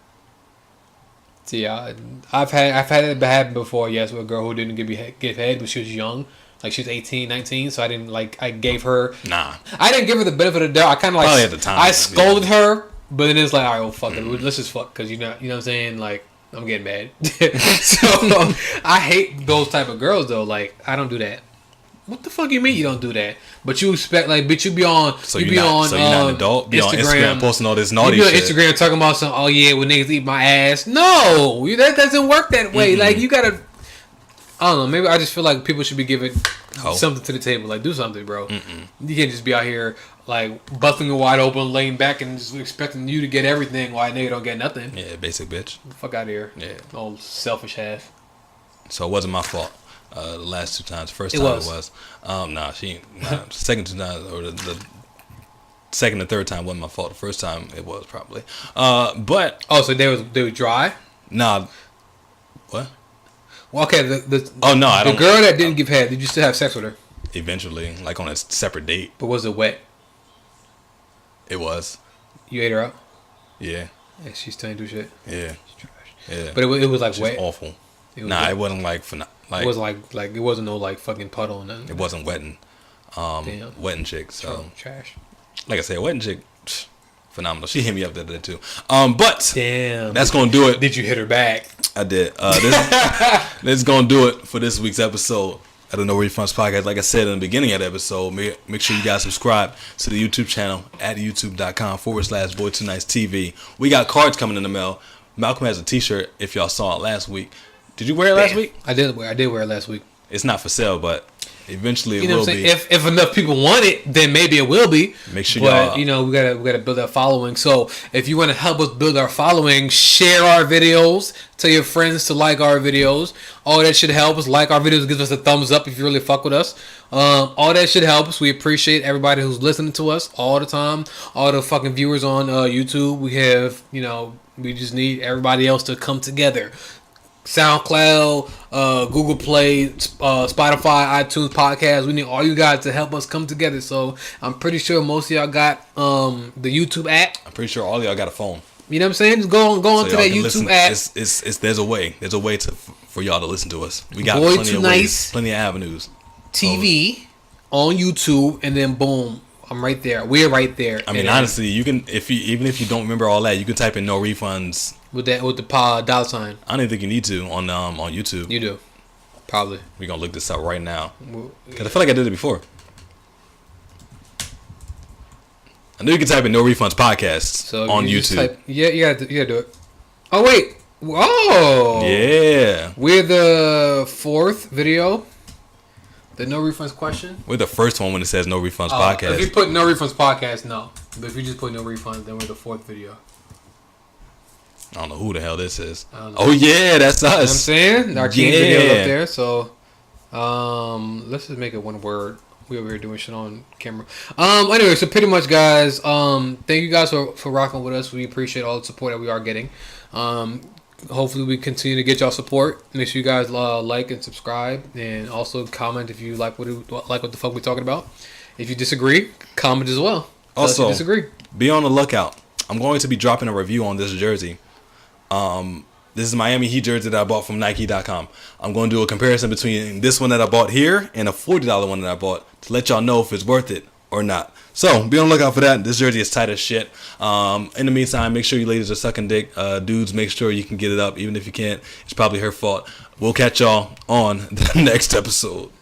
See, I've had it happen before. Yes, with a girl who didn't give head when she was young. Like she was 18, 19, so I didn't I gave her. Nah. I didn't give her the benefit of the doubt. I kind of like. Probably at the time. I scolded her, but then it's like, all right, well, fuck it. Let's just fuck, because you know what I'm saying? Like, I'm getting mad. So I hate those type of girls though. Like, I don't do that. What the fuck you mean you don't do that? But you expect, like, bitch, you be on. So you're not an adult. Be on Instagram posting all this naughty shit. You be on Instagram talking about some. Oh yeah, when niggas eat my ass. No, that doesn't work that way. Mm-hmm. Like, you gotta. I don't know. Maybe I just feel like people should be giving something to the table. Like, do something, bro. Mm-mm. You can't just be out here like busting it wide open, laying back, and just expecting you to get everything while nigga don't get nothing. Yeah, basic bitch. Fuck out of here. Yeah, old selfish ass. So it wasn't my fault. The last two times. First time it was. Nah, second two times, or the second and third time wasn't my fault. The first time it was probably. But so they were dry. Nah. What? Well, okay. The girl that didn't give head, did you still have sex with her? Eventually, like on a separate date. But was it wet? It was. You ate her out? Yeah. Yeah, she still ain't do shit. Yeah. She's trash. Yeah. But it was like She's wet. Awful. It wasn't like it wasn't like it wasn't no like fucking puddle or nothing. It wasn't wetting. Wetting chick. So trash. Like I said, wetting chick. Phenomenal. She hit me up the other day too. But damn, that's gonna do it. Did you hit her back? I did. This is gonna do it for this week's episode of the No Refunds podcast. Like I said in the beginning of the episode, make sure you guys subscribe to the YouTube channel at youtube.com/boy2nice.tv. We got cards coming in the mail. Malcolm has a T-shirt. If y'all saw it last week, did you wear it last week? I did wear it last week. It's not for sale, but eventually it will be. If enough people want it, then maybe it will be. Make sure y'all. We gotta build our following. So if you want to help us build our following, share our videos. Tell your friends to like our videos. All that should help us. Like our videos, gives us a thumbs up if you really fuck with us. All that should help us. We appreciate everybody who's listening to us all the time. All the fucking viewers on YouTube. We have, we just need everybody else to come together. SoundCloud, Google Play, Spotify, iTunes, podcast. We need all you guys to help us come together. So I'm pretty sure most of y'all got the YouTube app. I'm pretty sure all of y'all got a phone. You know what I'm saying? Just go on to that YouTube app. There's a way. There's a way for y'all to listen to us. We got Boy plenty of ways, plenty of avenues. TV on YouTube, and then boom, I'm right there. We're right there. I mean, honestly, you can even if you don't remember all that, you can type in No Refunds with the dollar sign. I don't even think you need to on YouTube. You do, probably. We're gonna look this up right now because I feel like I did it before. I knew you could type in No Refunds podcasts on YouTube. You gotta do it. Oh wait, whoa, yeah, we're the fourth video. The No Refunds question. We're the first one when it says No Refunds podcast. If you put No Refunds podcast, no. But if you just put No Refunds, then we're the fourth video. I don't know who the hell this is. Oh yeah, that's us. You know what I'm saying? Our team video up there. So let's just make it one word. We over here doing shit on camera. Anyway, so pretty much, guys, thank you guys for rocking with us. We appreciate all the support that we are getting. Hopefully we continue to get y'all support. Make sure you guys like and subscribe, and also comment if you like what the fuck we're talking about. If you disagree, comment as well. Also, disagree. Be on the lookout. I'm going to be dropping a review on this jersey. This is Miami Heat jersey that I bought from Nike.com. I'm going to do a comparison between this one that I bought here and a $40 one that I bought to let y'all know if it's worth it or not. So be on the lookout for that. This jersey is tight as shit. In the meantime, make sure you ladies are sucking dick. Dudes, make sure you can get it up. Even if you can't, it's probably her fault. We'll catch y'all on the next episode.